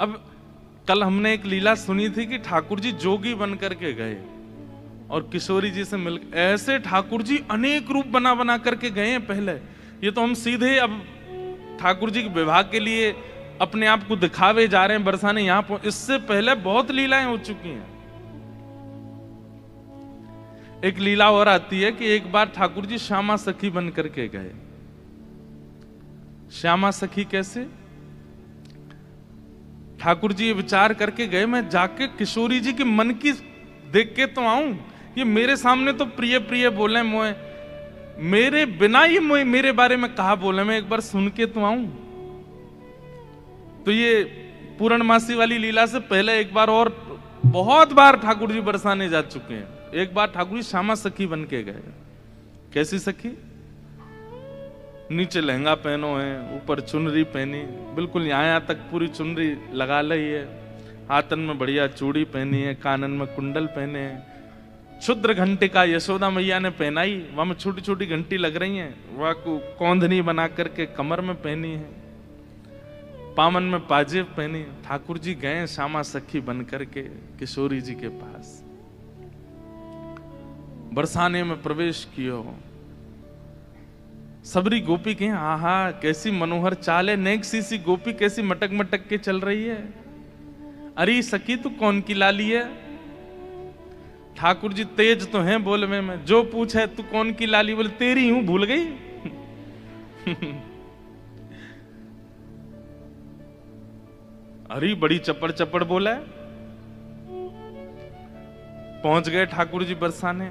अब कल हमने एक लीला सुनी थी कि ठाकुर जी जोगी बन करके गए और किशोरी जी से मिल, ऐसे ठाकुर जी अनेक रूप बना बना करके गए हैं पहले। ये तो हम सीधे अब ठाकुर जी के विवाह के लिए अपने आप को दिखावे जा रहे हैं, बरसाने यहां इससे पहले बहुत लीलाएं हो चुकी हैं। एक लीला और आती है कि एक बार ठाकुर जी श्यामा सखी बन करके गए। श्यामा सखी कैसे? ठाकुर जी विचार करके गए, मैं जाके किशोरी जी के मन की देख के तो आऊं, ये मेरे सामने तो प्रिय प्रिय बोले मोए, मेरे बिना ये मोए मेरे बारे में कहा बोले, मैं एक बार सुन के तो आऊं। तो ये पूर्णमासी वाली लीला से पहले एक बार और बहुत बार ठाकुर जी बरसाने जा चुके हैं। एक बार ठाकुर जी श्यामा सखी बन के गए। कैसी सखी? नीचे लहंगा पहनो है, ऊपर चुनरी पहनी, बिल्कुल यहाँ तक पूरी चुनरी लगा ली है, हाथन में बढ़िया चूड़ी पहनी है, कानन में कुंडल पहने हैं, क्षुद्र घंटे का यशोदा मैया ने पहनाई, वहां में छोटी छोटी घंटी लग रही हैं, वह कौंधनी बना करके कमर में पहनी है, पामन में पाजेब पहनी। ठाकुर जी गए श्यामा सखी बन करके किशोरी जी के पास, बरसाने में प्रवेश कियो। सबरी गोपी के आहा कैसी मनोहर चाल है, नेक सी गोपी कैसी मटक मटक के चल रही है। अरे सखी तू कौन की लाली है? ठाकुर जी तेज तो हैं बोलवे में, जो पूछे तू कौन की लाली, बोले तेरी हूं, भूल गई। अरे बड़ी चपड़ चपड़ बोला है। पहुंच गए ठाकुर जी बरसाने।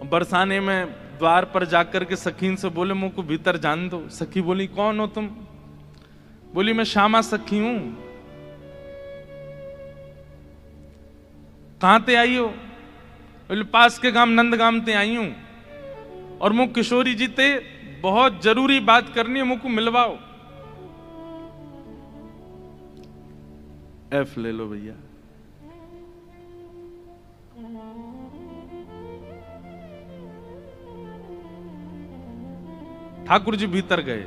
बरसाने में द्वार पर जाकर के सखीन से बोले मुझको भीतर जान दो। सखी बोली कौन हो तुम? बोली मैं श्यामा सखी हूं। कहां ते आई हो? बोले पास के गांव नंदगाम ते आई हूं और मुझ किशोरी जी ते बहुत जरूरी बात करनी है, मुझको मिलवाओ। एफ ले लो भैया। ठाकुर जी भीतर गए।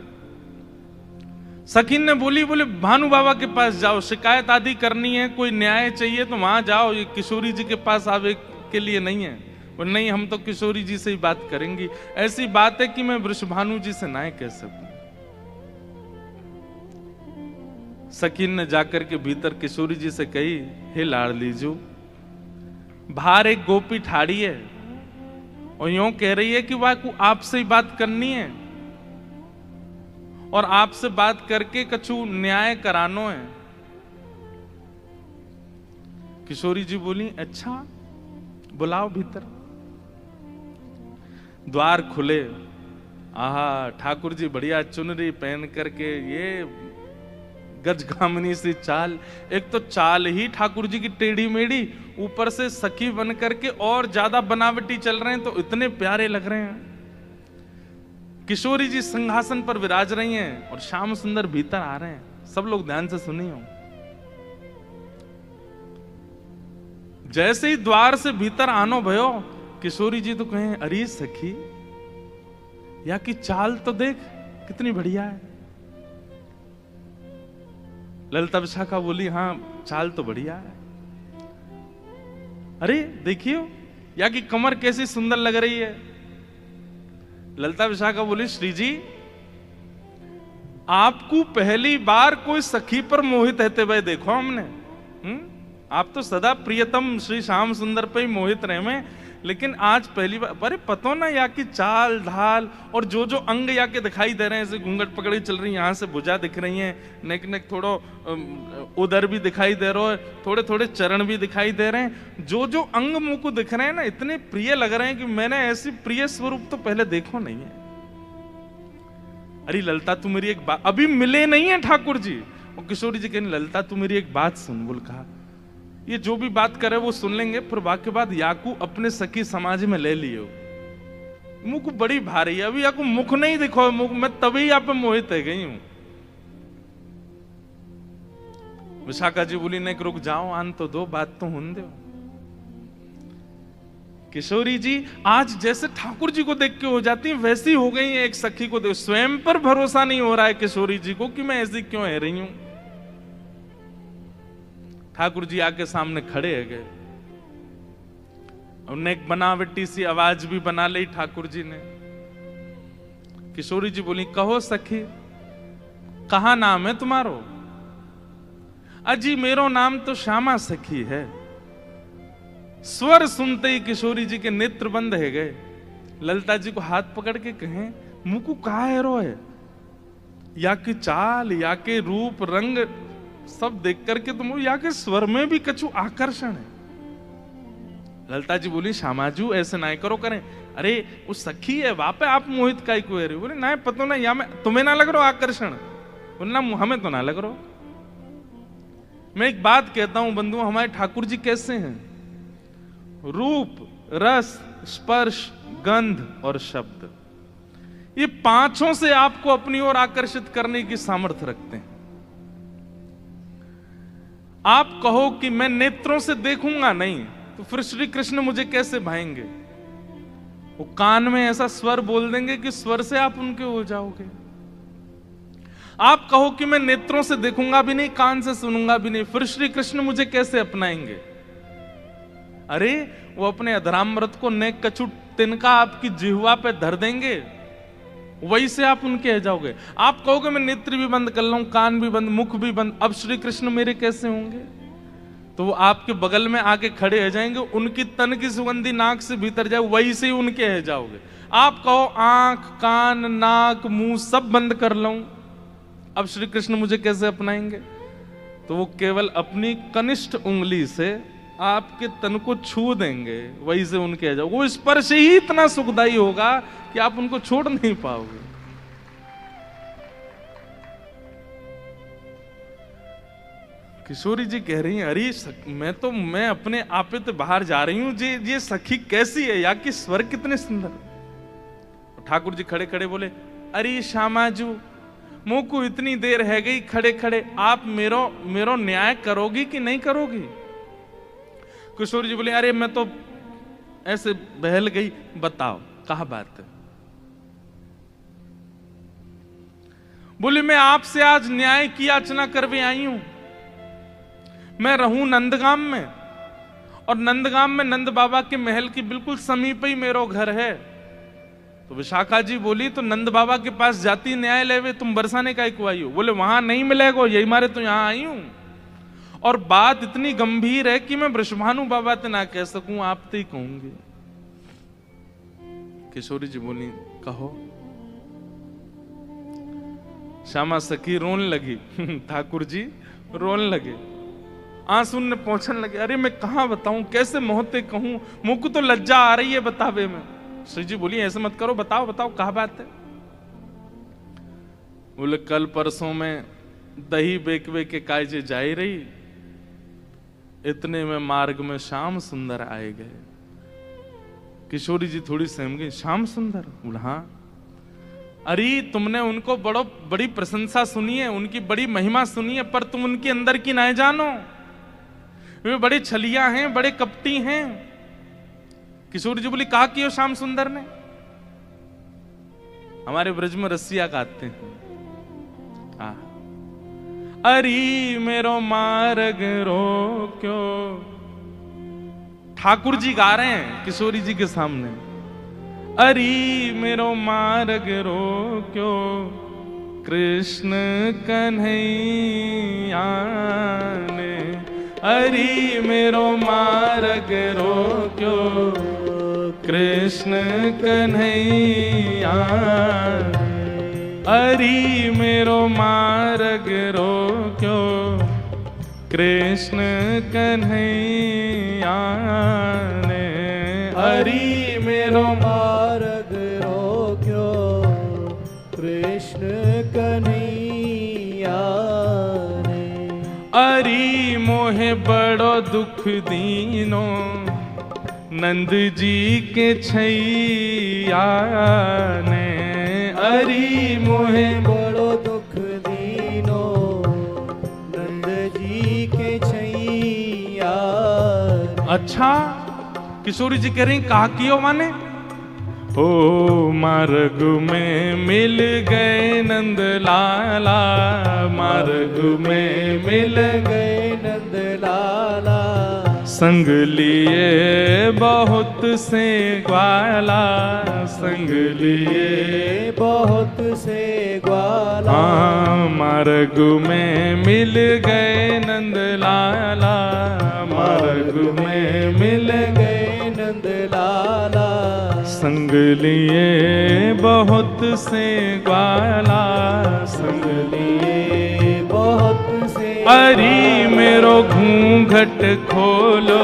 सखीन ने बोली बोले भानु बाबा के पास जाओ, शिकायत आदि करनी है, कोई न्याय चाहिए तो वहां जाओ, ये किशोरी जी के पास आवे के लिए नहीं है। और नहीं हम तो किशोरी जी से ही बात करेंगी, ऐसी बात है कि मैं वृषभानु जी से ना कह सकूं। सखीन ने जाकर के भीतर किशोरी जी से कही, हे लाडली जो, बाहर एक गोपी ठाड़ी है और यूं कह रही है कि वह को आपसे ही बात करनी है और आपसे बात करके कछु न्याय करानो है। किशोरी जी बोली अच्छा बुलाओ भीतर। द्वार खुले। आहा ठाकुर जी बढ़िया चुनरी पहन करके, ये गजगामिनी सी चाल, एक तो चाल ही ठाकुर जी की टेढ़ी मेढ़ी, ऊपर से सखी बन करके और ज्यादा बनावटी चल रहे हैं तो इतने प्यारे लग रहे हैं। किशोरी जी सिंहासन पर विराज रही हैं और श्याम सुंदर भीतर आ रहे हैं। सब लोग ध्यान से सुनिए। जैसे ही द्वार से भीतर आनो भयो, किशोरी जी तो कहें अरे सखी या की चाल तो देख कितनी बढ़िया है। ललिता विशाखा बोली हाँ चाल तो बढ़िया है। अरे देखियो या की कमर कैसी सुंदर लग रही है। ललिता विशाखा बोली श्री जी आपको पहली बार कोई सखी पर मोहित रहते हुए देखो हमने। आप तो सदा प्रियतम श्री श्याम सुंदर पे ही मोहित रहे में, लेकिन आज पहली बार। अरे पतो ना या की चाल ढाल और जो जो अंग या के दिखाई दे रहे हैं, जैसे घूंघट पकड़ी चल रही है, यहाँ से भुजा दिख रही है, नेक नेक थोड़ो उदर भी दिखाई दे रहा है, थोड़े थोड़े चरण भी दिखाई दे रहे हैं, जो जो अंग मुंह को दिख रहे हैं ना इतने प्रिय लग रहे हैं कि मैंने ऐसी प्रिय स्वरूप तो पहले देखो नहीं है। अरे ललिता तू मेरी एक बात, अभी मिले नहीं है ठाकुर जी। और किशोरी जी कहने ललिता तू मेरी एक बात सुन। बोल कहा ये जो भी बात करे वो सुन लेंगे, फिर वाक्य बाद याकू अपने सखी समाज में ले लियो। मुख बड़ी भारी है, अभी याकू मुख नहीं दिखो, मुख मैं तभी यहाँ पे मोहित है गई हूं। विशाखा जी बोली नहीं रुक जाओ, आन तो दो, बात तो होने दो। किशोरी जी आज जैसे ठाकुर जी को देख के हो जाती है वैसी हो गई है एक सखी को देख। स्वयं पर भरोसा नहीं हो रहा है किशोरी जी को कि मैं ऐसी क्यों है रही हूं। ठाकुर जी आके सामने खड़े है गए। उन्हें एक बनावटी सी आवाज भी बना ली ठाकुर जी ने। किशोरी जी बोली, कहो सखी, कहा नाम है तुम्हारो? अजी मेरो नाम तो श्यामा सखी है। स्वर सुनते ही किशोरी जी के नेत्र बंद है गए। ललिता जी को हाथ पकड़ के कहें, मुकु कहा है रो है? या की चाल, या के रूप रंग सब देख करके तुम, या के स्वर में भी कछु आकर्षण है। ललिता जी बोली, श्यामाजू ऐसे ना करो करें। अरे वो सखी है, वापे आप मोहित काई को रहे? बोले ना पतो ना, या मैं तुम्हें ना लग रहा आकर्षण? बोलना हमें तो ना लग रहा। मैं एक बात कहता हूं बंधु, हमारे ठाकुर जी कैसे हैं? रूप, रस, स्पर्श, गंध और शब्द, ये पांचों से आपको अपनी ओर आकर्षित करने की सामर्थ्य रखते हैं। आप कहो कि मैं नेत्रों से देखूंगा नहीं, तो फिर श्री कृष्ण मुझे कैसे भाएंगे? वो कान में ऐसा स्वर बोल देंगे कि स्वर से आप उनके हो जाओगे। आप कहो कि मैं नेत्रों से देखूंगा भी नहीं, कान से सुनूंगा भी नहीं, फिर श्री कृष्ण मुझे कैसे अपनाएंगे? अरे वो अपने अधरामृत को नेक कछु तिनका आपकी जिह्वा पे धर देंगे, वही से आप उनके हो जाओगे। आप कहोगे मैं नेत्र भी बंद कर लूं, कान भी बंद, मुख भी बंद, अब श्री कृष्ण मेरे कैसे होंगे? तो वो आपके बगल में आके खड़े हो जाएंगे, उनकी तन की सुगंधी नाक से भीतर जाए, वही से ही उनके हो जाओगे। आप कहो आंख, कान, नाक, मुंह सब बंद कर लूं, अब श्री कृष्ण मुझे कैसे अपनाएंगे? तो वो केवल अपनी कनिष्ठ उंगली से आपके तन को छू देंगे, वही से उनके आ जाओगे। वो स्पर्श ही इतना सुखदायी होगा कि आप उनको छोड़ नहीं पाओगे। किशोरी जी कह रही हैं, अरे मैं अपने आपे तो बाहर जा रही हूं, ये सखी कैसी है, या कि स्वर कितने सुंदर। ठाकुर जी खड़े खड़े बोले, अरे श्यामाजू, मुंह को इतनी देर है गई खड़े खड़े, आप मेरो न्याय करोगी कि नहीं करोगी? किशोर जी बोले, अरे मैं तो ऐसे बहल गई, बताओ कहा बात है? बोले, मैं आपसे आज न्याय की याचना करवे आई हूं। मैं रहूं नंदगाम में, और नंदगाम में नंद बाबा के महल की बिल्कुल समीप ही मेरा घर है। तो विशाखा जी बोली, तो नंद बाबा के पास जाती न्याय लेवे, तुम बरसाने का को आई हो? बोले, वहां नहीं मिलेगा, यही मारे तो यहां आई हूं। और बात इतनी गंभीर है कि मैं वृषभानु बाबा ते ना कह सकूं, आप ते ही कहूंगी। किशोरी जी बोली, कहो। श्यामा सखी रोने लगी, ठाकुर जी रोने लगे, आंसू ने पहुंचने लगे। अरे मैं कहां बताऊं, कैसे मोहते कहूं, मुझ को तो लज्जा आ रही है बतावे में। श्री जी बोली, ऐसे मत करो, बताओ बताओ कहा बात है? बोले, कल परसों में दही बेकवे के कायजे जाई रही, इतने में मार्ग में श्याम सुंदर आए गए। किशोरी जी थोड़ी सहम गई, श्याम सुंदर? बोला, हाँ। अरे तुमने उनको बड़ी प्रशंसा सुनी है, उनकी बड़ी महिमा सुनी है, पर तुम उनके अंदर की ना जानो, वे बड़े छलिया हैं, बड़े कपटी हैं। किशोरी जी बोली, कहा कि श्याम सुंदर ने? हमारे ब्रज में रसिया गाते हैं, अरी मेरो मार्ग रोक्यो। ठाकुर जी गा रहे हैं किशोरी जी के सामने, अरी मेरो मार्ग रोक्यो, कृष्ण कन्हैया ने। अरी मेरो मार्ग रोक्यो, कृष्ण कन्हैया। अरी मेरो मार्ग रोक्यो, कृष्ण कन्हैया ने। अरी मेरो मार्ग रोक्यो, कृष्ण कन्हैया ने। अरी मोहे बड़ो दुख दीनो, नंद जी के छैया ने। अरी मोहे बड़ो दुख दीनो, नंद जी के छैया। अच्छा, किशोरी जी कह रही, कहा कियो माने? ओ मार्ग में मिल गए नंद लाला, मार्ग में मिल गए नंद लाला। संग लिए बहुत से ग्वाला, संग लिए बहुत से ग्वाला, हाँ मार्ग में मिल गए नंदलाला, मार्ग में मिल गए नंदलाला, संग लिए बहुत से ग्वाला, संग लिए बहुत से अरी मेरो घूंघट खोलो,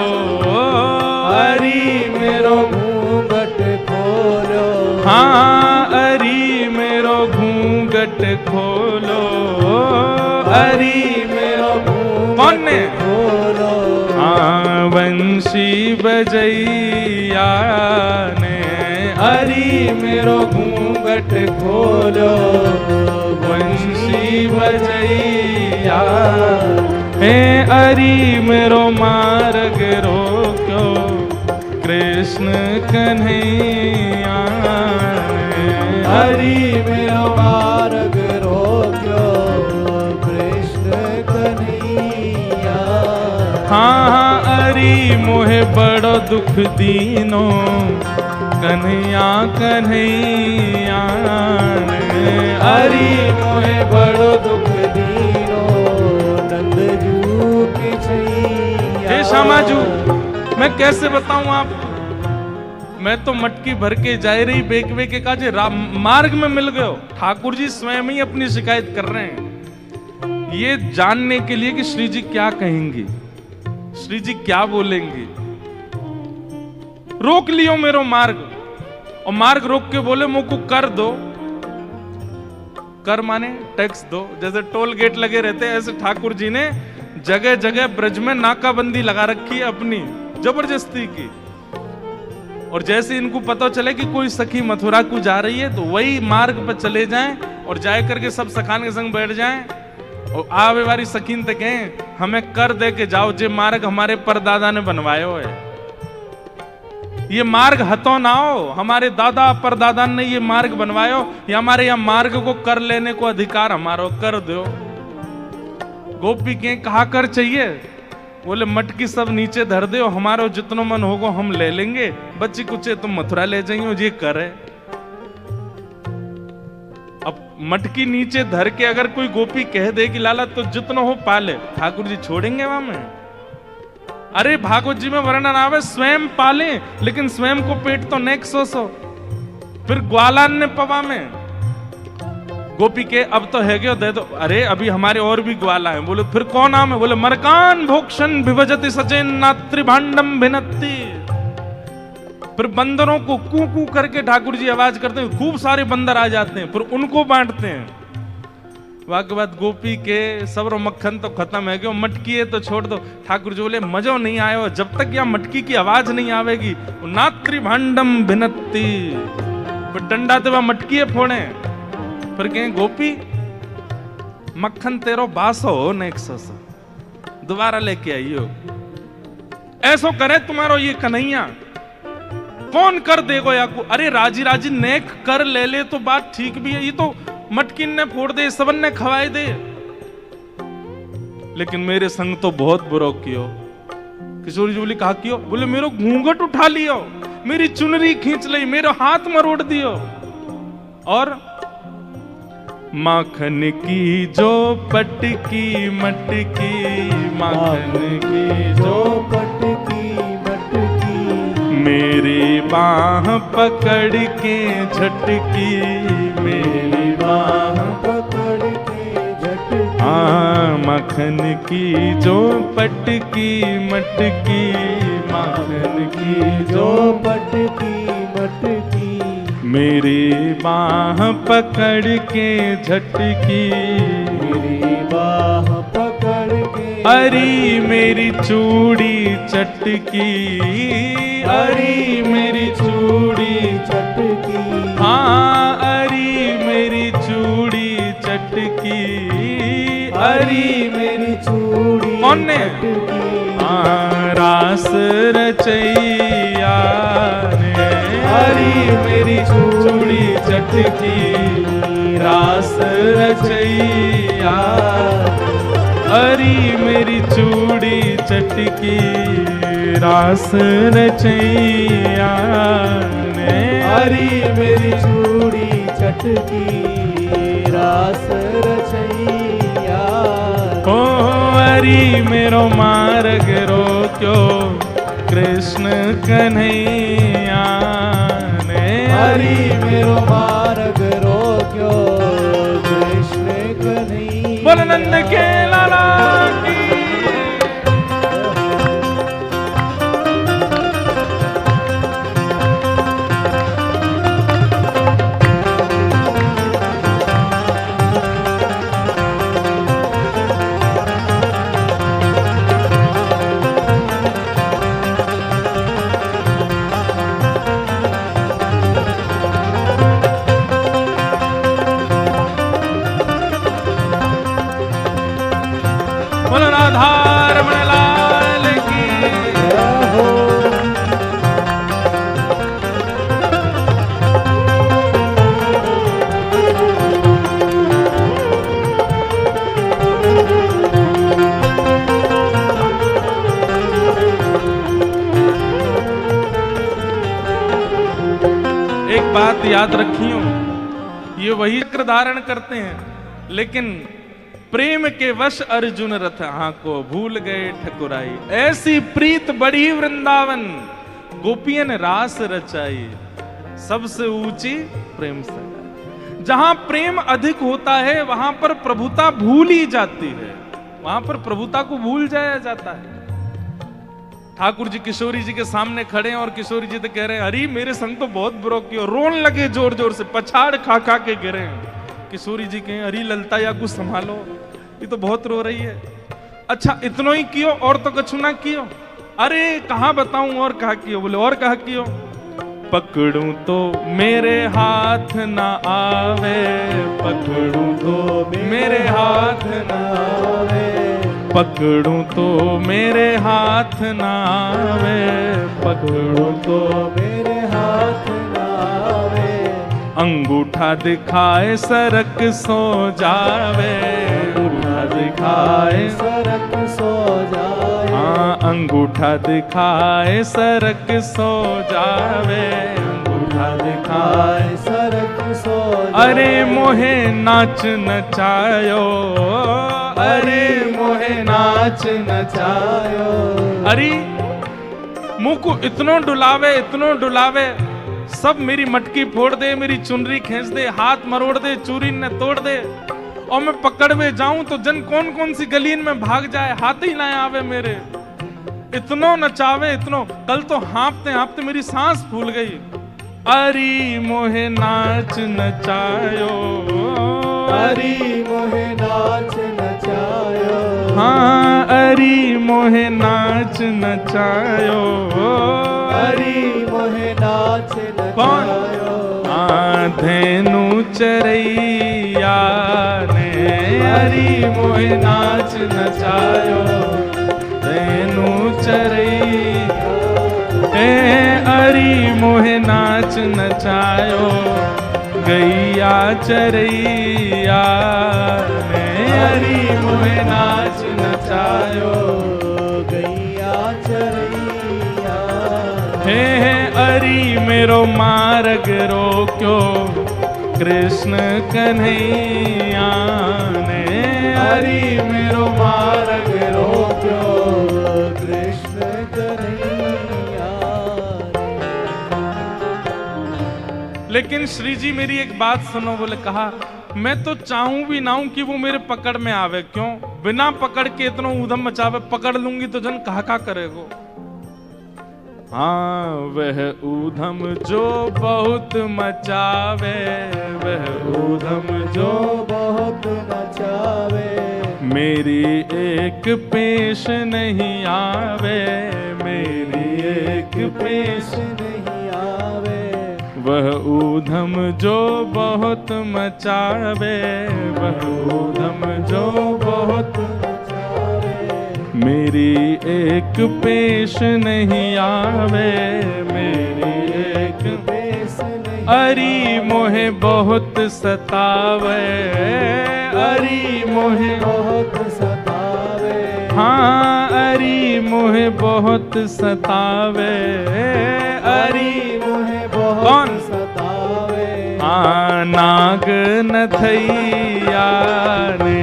अरी मेरो घूंघट खोलो, हाँ अरी मेरो घूंघट खोलो, अरी मेरो कौन ने खोलो, हाँ वंशी बजैया ने, अरी मेरो घूंघट खोलो, वंशी बजैया हे अरी मेरो मार्ग रोक्यो, कृष्ण कन्हैया ने, हरि मेरो मार्ग रोक्यो, कृष्ण कन्हैया, हाँ अरी मोहे बड़ो दुख दीनो, कन्हैया कन्हैया ने, हरि मोहे बड़ो दुख दीनो, नंदजू के छैया। हे श्यामाजू, मैं कैसे बताऊं आपको, मैं तो मटकी भर के जाए रही बेकवे के काजे मार्ग में मिल गए हो। ठाकुर जी स्वयं ही अपनी शिकायत कर रहे हैं ये जानने के लिए कि श्री जी क्या कहेंगी, श्री जी क्या बोलेंगी। रोक लियो मेरो मार्ग, और मार्ग रोक के बोले मुझको कर दो। कर माने टैक्स दो, जैसे टोल गेट लगे रहते हैं ऐसे ठाकुर जी ने जगह जगह ब्रज में नाकाबंदी लगा रखी है अपनी जबरदस्ती की। और जैसे इनको पता चले कि कोई सखी मथुरा को जा रही है तो वही मार्ग पर चले जाएं और जाए करके सब सखान के संग बैठ जाएं और आवे वाली सखीन तक कहें हमें कर दे के जाओ, जे मार्ग हमारे परदादा ने बनवायो है। ये मार्ग हतो ना हो, हमारे दादा परदादा ने ये मार्ग बनवायो, या हमारे यहाँ मार्ग को कर लेने को अधिकार हमारो, कर दो। गोपी के कहा कर चाहिए, बोले मटकी सब नीचे धर दे, हमारो जितनो मन होगो हम ले लेंगे, बच्ची कुछ तुम मथुरा ले जाइयो, ये करे। अब मटकी नीचे धर के अगर कोई गोपी कह दे कि लाला तो जितनो हो पाले, ठाकुर जी छोड़ेंगे वहां में? अरे भागवत जी में वर्णन आवे स्वयं पाले, लेकिन स्वयं को पेट तो नेक सो फिर ग्वालान ने पवा में गोपी के अब तो है क्या दे दो। अरे अभी हमारे और भी ग्वाला हैं। बोले फिर कौन नाम है? बोले मरकान भोक्षण विभजति सचेन नात्री भांडम भिनत्ति। फिर बंदरों को कू कू करके ठाकुर जी आवाज करते हैं, खूब सारे बंदर आ जाते हैं, फिर उनको बांटते हैं। वाके बाद गोपी के सब्र मक्खन तो खत्म है, क्यों मटकी है तो छोड़ दो। ठाकुर जी बोले मजो नहीं आयो, जब तक यहाँ मटकी की आवाज नहीं आवेगी नात्री भांडम भिनत्ति। फिर डंडा ते वह मटकी फोड़े, फिर कहें गोपी मक्खन तेरो बासो हो नेक्सो दोबारा लेके आइयो। ऐसो करे तुम्हारो ये कन्हैया, कौन कर देगो या को? अरे राजी राजी नेक कर ले ले तो बात ठीक भी है, ये तो मटकिन ने फोड़ दे, सबन ने खवाए दे, लेकिन मेरे संग तो बहुत बुरा कियो। किशोर जी बोली कहा कियो? बोले मेरो घूंघट उठा लियो, मेरी चुनरी खींच ली, मेरा हाथ मरोड़ दियो, और माखन की जो पटकी मटकी, माखन की जो पटकी मटकी, मेरी बाह पकड़ के झटकी, मेरी बाह पकड़ के झटकी। माखन की जो पटकी मटकी, माखन की जो पटकी मटकी, मेरी बाह पकड़ के झटकी, मेरी बाह पकड़ के। अरी मेरी चूड़ी चटकी, अरी मेरी चूड़ी चटकी, हाँ अरी मेरी चूड़ी चटकी, अरी मेरी चूड़ी कौन ने? चटकी। रास रचैया ने, हरी मेरी चूड़ी चटकी, रास रचैया। अरी मेरी चूड़ी चटकी रास रचैया ने। हरी मेरी चूड़ी चटकी रास रचैया। ओ हरी मेरो मार्ग रोक्यो कृष्ण कन्हैया ने। हरी मेरो मार्ग रोक्यो कृष्ण कन्हैया। बोल नंद के लाला की। बोल राधारमण लाल की। एक बात याद रखियो, ये वही चक्र धारण करते हैं, लेकिन प्रेम के वश अर्जुन रथ को भूल गए ठकुराई। ऐसी प्रीत बढ़ी वृंदावन, गोपियन रास रचाई। सबसे ऊंची प्रेम से। जहां प्रेम अधिक होता है वहां पर प्रभुता भूल ही जाती है, वहां पर प्रभुता को भूल जाया जाता है। ठाकुर जी किशोरी जी के सामने खड़े हैं और किशोरी जी तो कह रहे हैं, अरे मेरे संग तो बहुत बुरा किया, रोन लगे जोर जोर से, पछाड़ खा खा के गिरे हैं। किशोरी जी कहें, अरे ललता या कुछ संभालो, ये तो बहुत रो रही है। अच्छा इतनो ही कियो और तो कछु ना कियो? अरे कहाँ बताऊं और कहा कियो? बोले और कहा कियो? पकड़ूं तो मेरे हाथ ना आवे, पकड़ूं तो मेरे हाथ ना आवे, पकड़ूं तो मेरे हाथ ना आवे, पकड़ूं तो मेरे हाथ ना आवे। अंगूठा दिखाए सरक सो जावे, अंगूठा दिखाए सरक सो जाए। हाँ अंगूठा दिखाए सरक सो जावे, अंगूठा दिखाए सरक सो जाए। अरे मोहे नाच नचायो, अरे मोहे नाच नचायो। अरे मुंह को इतनो डुलावे, इतनो डुलावे, सब मेरी मटकी फोड़ दे, मेरी चुनरी खींच दे, हाथ मरोड़ दे, चूरी ने तोड़ दे, और मैं पकड़ में जाऊं तो जन कौन कौन सी गलीन में भाग जाए, हाथ ही ना आवे मेरे। इतनो नचावे इतनो, कल तो हाँपते हाँपते मेरी सांस फूल गई। अरी मोहे नाच नचायो, अरी मोहे नाच नचायो। हाँ अरी मोहे नाच नचायो, अरी मोहे नाच नचायो। धेनु चरैया ने, अरी मोहे नाच नचायो, धेनु चरैया अरी मोहे नाच नचायो, गैया चरैया ने, अरी मोहे नाच नचायो, गैया चरैया। हे अरी मेरो मार्ग रोक्यो कृष्ण कन्हैया ने, अरी मेरो मार्ग रोक्यो कृष्ण कन्हैया। लेकिन श्री जी मेरी एक बात सुनो। बोले कहा, मैं तो चाहूं भी ना हूं कि वो मेरे पकड़ में आवे। क्यों? बिना पकड़ के इतना ऊधम मचावे, पकड़ लूंगी तो जन कहा करेगो। हाँ वह ऊधम जो बहुत मचावे, वह ऊधम जो बहुत मचावे, मेरी एक पेश नहीं आवे, मेरी एक पेश नहीं आवे। वह ऊधम जो बहुत मचावे, वह ऊधम जो बहुत मचावे, मेरी एक पेश नहीं आवे, मेरी एक पेश नहीं। अरी मोहे बहुत सतावे, अरी मोहे बहुत सतावे, हाँ अरी मोहे बहुत सतावे, अरी मोहे बहुत कौन? सतावे। हाँ नाग नथैया ने,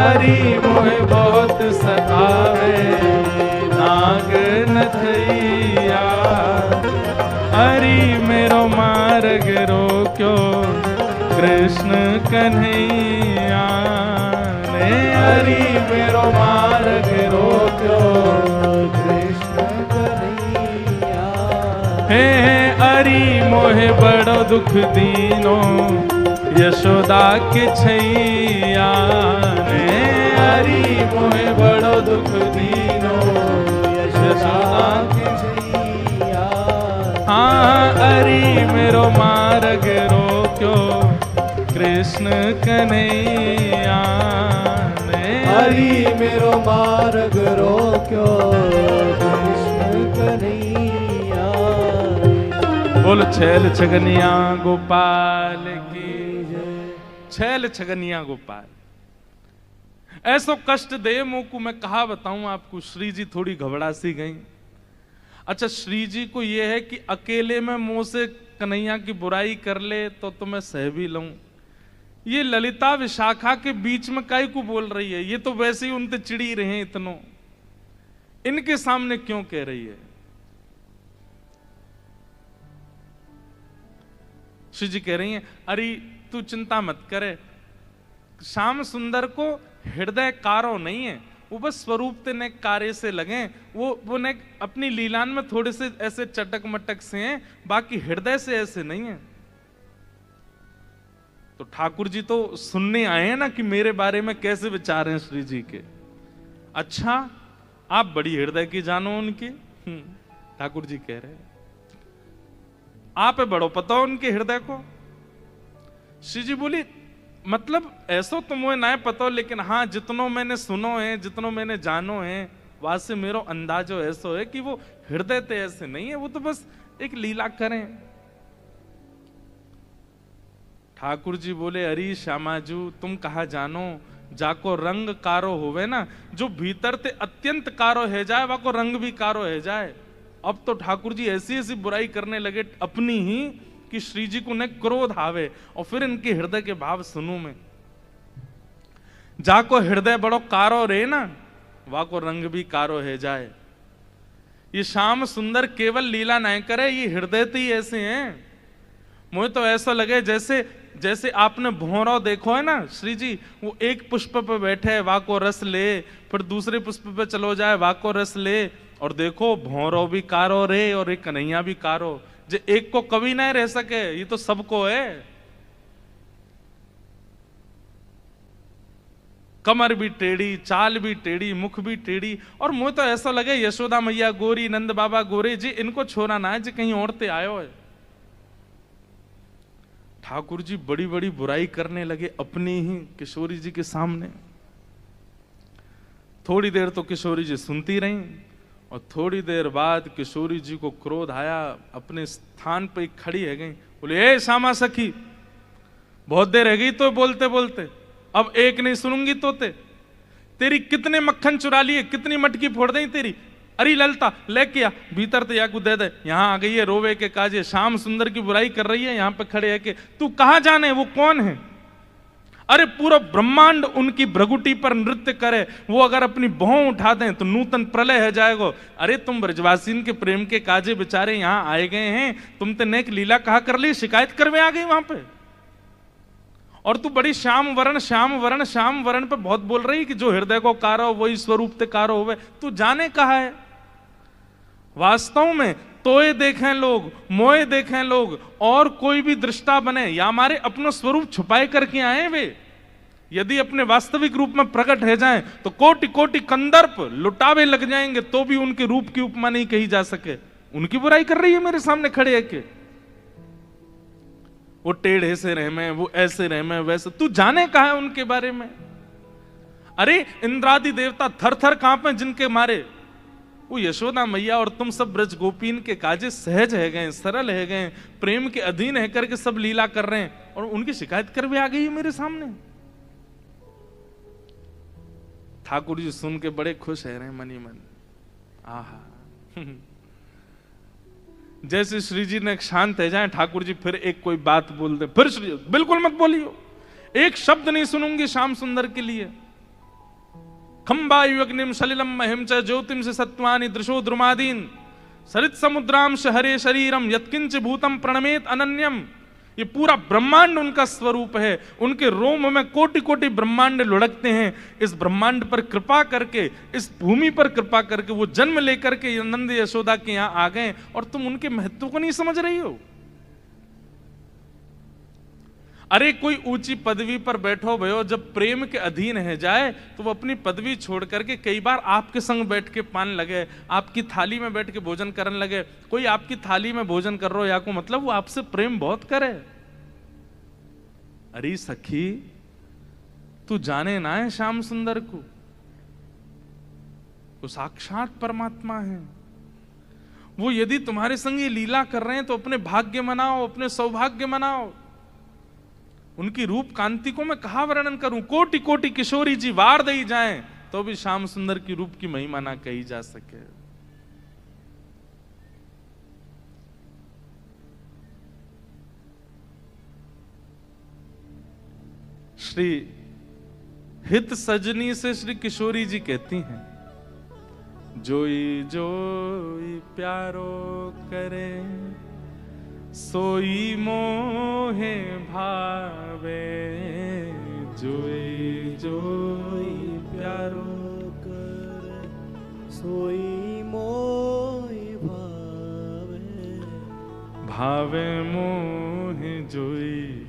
अरी मोहे बहुत सतावे, नाग नथैया। अरी मेरो मार्ग रोक्यो कृष्ण कन्हैया ने, अरी मेरो मार्ग रोक्यो कृष्ण कन्हैया। हे अरी मोहे बड़ो दुख दीनो यशोदा के छैया ने, अरी मोहे बड़ो दुख दीनो यशोदा के छैया। हाँ अरी मेरो मार्ग रोक्यो कृष्ण कन्हैया ने, हरि मेरो मार्ग रोक्यो कृष्ण कन्हैया। बोल छैल छगनिया गोपाल की जय। छैल छगनिया गोपाल। ऐसो कष्ट दे मुंह को मैं कहा बताऊं आपको। श्री जी थोड़ी घबरा सी गई। अच्छा श्री जी को यह है कि अकेले में मुंह से कन्हैया की बुराई कर ले तो मैं सह भी लूं। ये ललिता विशाखा के बीच में काई को बोल रही है? ये तो वैसे ही उनसे चिड़ी रहे हैं इतनों, इनके सामने क्यों कह रही है? श्री जी कह रही हैं अरे तू चिंता मत करे, श्याम सुंदर को हृदय कारो नहीं है, वो बस स्वरूप ते ने कार्य से लगे, वो ने अपनी लीलान में थोड़े से ऐसे चटक मटक से हैं, बाकी हृदय से ऐसे नहीं है। तो ठाकुर जी तो सुनने आए हैं ना कि मेरे बारे में कैसे विचार हैं श्री जी के। अच्छा आप बड़ी हृदय की जानो उनकी। ठाकुर जी कह रहे हैं आप बड़ो पता हो उनके हृदय को। श्री जी बोली मतलब ऐसो तो मुझे ना पता, लेकिन हाँ जितनों मैंने सुनो है, जितनों मैंने जानो है, वहां से मेरो अंदाजो ऐसो है कि वो हृदय ते ऐसे नहीं है, वो तो बस एक लीला करें। ठाकुर जी बोले अरे श्यामाजू तुम कहा जानो, जाको रंग कारो होवे ना, जो भीतर ते अत्यंत कारो है जाए वाको रंग भी कारो है जाए। अब तो ठाकुर जी ऐसी ऐसी बुराई करने लगे अपनी ही कि श्री जी को न क्रोध आवे, और फिर इनके हृदय के भाव सुनूं मैं। जाको हृदय बड़ो कारो रे ना, वाको रंग भी कारो है जाए। ये श्याम सुंदर केवल लीला नहीं करे, ये हृदय तो ही ऐसे हैं। मुझे तो ऐसा लगे जैसे आपने भौरों देखो है ना श्री जी, वो एक पुष्प पे बैठे है वाको रस ले, फिर दूसरे पुष्प पे चलो जाए वाको रस ले, और देखो भौरों भी कारो रे और एक कन्हैया भी कारो। जो एक को कभी नहीं रह सके, ये तो सबको है। कमर भी टेढ़ी, चाल भी टेढ़ी, मुख भी टेढ़ी, और मुझे तो ऐसा लगे यशोदा मैया गोरी, नंद बाबा गोरे जी, इनको छोड़ा ना है जी कहीं औरते आयो है। ठाकुर जी बड़ी बड़ी बुराई करने लगे अपनी ही किशोरी जी के सामने। थोड़ी देर तो किशोरी जी सुनती रहीं, और थोड़ी देर बाद किशोरी जी को क्रोध आया, अपने स्थान पे खड़ी है गई, बोले ए श्यामा सखी, बहुत देर रह गई तो बोलते बोलते, अब एक नहीं सुनूंगी तो तेरी कितने मक्खन चुरा लिए, कितनी मटकी फोड़ दी तेरी। अरे ललता लेके आ भीतर तो याकू दे दे। यहां आ गई है रोवे के काजे, श्याम सुंदर की बुराई कर रही है, यहां पे खड़े है कि तू कहां जाने वो कौन है। अरे पूरा ब्रह्मांड उनकी भ्रगुटी पर नृत्य करे, वो अगर अपनी भौं उठा दें तो नूतन प्रलय है जाएगा। अरे तुम ब्रजवासीन के प्रेम के काजे बेचारे यहां आए गए हैं, तुम तो नेक लीला कहा कर ली, शिकायत करवे आ गई वहां पे, और तू बड़ी श्याम वरण श्याम वरण श्याम वरण पे बहुत बोल रही कि जो हृदय को कारो वही स्वरूप ते कारो होवे। तू जाने कहा है वास्तव में तोए देखें लोग, मोए देखें लोग, और कोई भी दृष्टा बने या हमारे अपना स्वरूप छुपाए करके आए वे, यदि अपने वास्तविक रूप में प्रकट हो जाएं तो कोटि कोटि कंदर्प लुटावे लग जाएंगे, तो भी उनके रूप की उपमा नहीं कही जा सके। उनकी बुराई कर रही है मेरे सामने खड़े है के वो टेढ़े से रहमे, वो ऐसे रहमे, वैसे। तू जाने कहा है उनके बारे में। अरे इंद्रादि देवता थर थर कांपे जिनके मारे, वो यशोदा मैया और तुम सब ब्रज गोपीन के काजे सहज है गए, सरल है गए, प्रेम के अधीन है करके सब लीला कर रहे हैं, और उनकी शिकायत कर भी आ गई है मेरे सामने। ठाकुर जी सुन के बड़े खुश है रहे मनी मन। आहा जैसे श्री जी ने शांत है जाए, ठाकुर जी फिर एक कोई बात बोल दे, फिर श्री बिल्कुल मत बोलियो, एक शब्द नहीं सुनूंगी श्याम सुंदर के लिए। खंबायु अग्निम सलिलम महिम च ज्योतिम से सत्वानि दृशो द्रुमादीन सरित समुद्राम हरे शरीरम यत्किंच भूतम प्रणमेत अनन्यम। ये पूरा ब्रह्मांड उनका स्वरूप है, उनके रोम में कोटि कोटि ब्रह्मांड लुढ़कते हैं। इस ब्रह्मांड पर कृपा करके, इस भूमि पर कृपा करके वो जन्म लेकर के नंद यशोदा के यहां आ गए और तुम उनके महत्व को नहीं समझ रही हो। अरे कोई ऊंची पदवी पर बैठो भयो, जब प्रेम के अधीन है जाए तो वो अपनी पदवी छोड़ करके कई बार आपके संग बैठ के पान लगे, आपकी थाली में बैठ के भोजन करने लगे। कोई आपकी थाली में भोजन कर रहा हो या को मतलब वो आपसे प्रेम बहुत करे। अरे सखी तू जाने ना है श्याम सुंदर को, वो साक्षात परमात्मा है। वो यदि तुम्हारे संग ये लीला कर रहे हैं तो अपने भाग्य मनाओ, अपने सौभाग्य मनाओ। उनकी रूप कांति को मैं कहा वर्णन करूं, कोटि कोटि किशोरी जी वार दई जाएं तो भी श्याम सुंदर की रूप की महिमा ना कही जा सके। श्री हित सजनी से श्री किशोरी जी कहती हैं, जोई जोई प्यारो करे सोई मोहे भावे, जोई जोई प्यारो करे सोई मोहि भावे, भावे मोहे जोई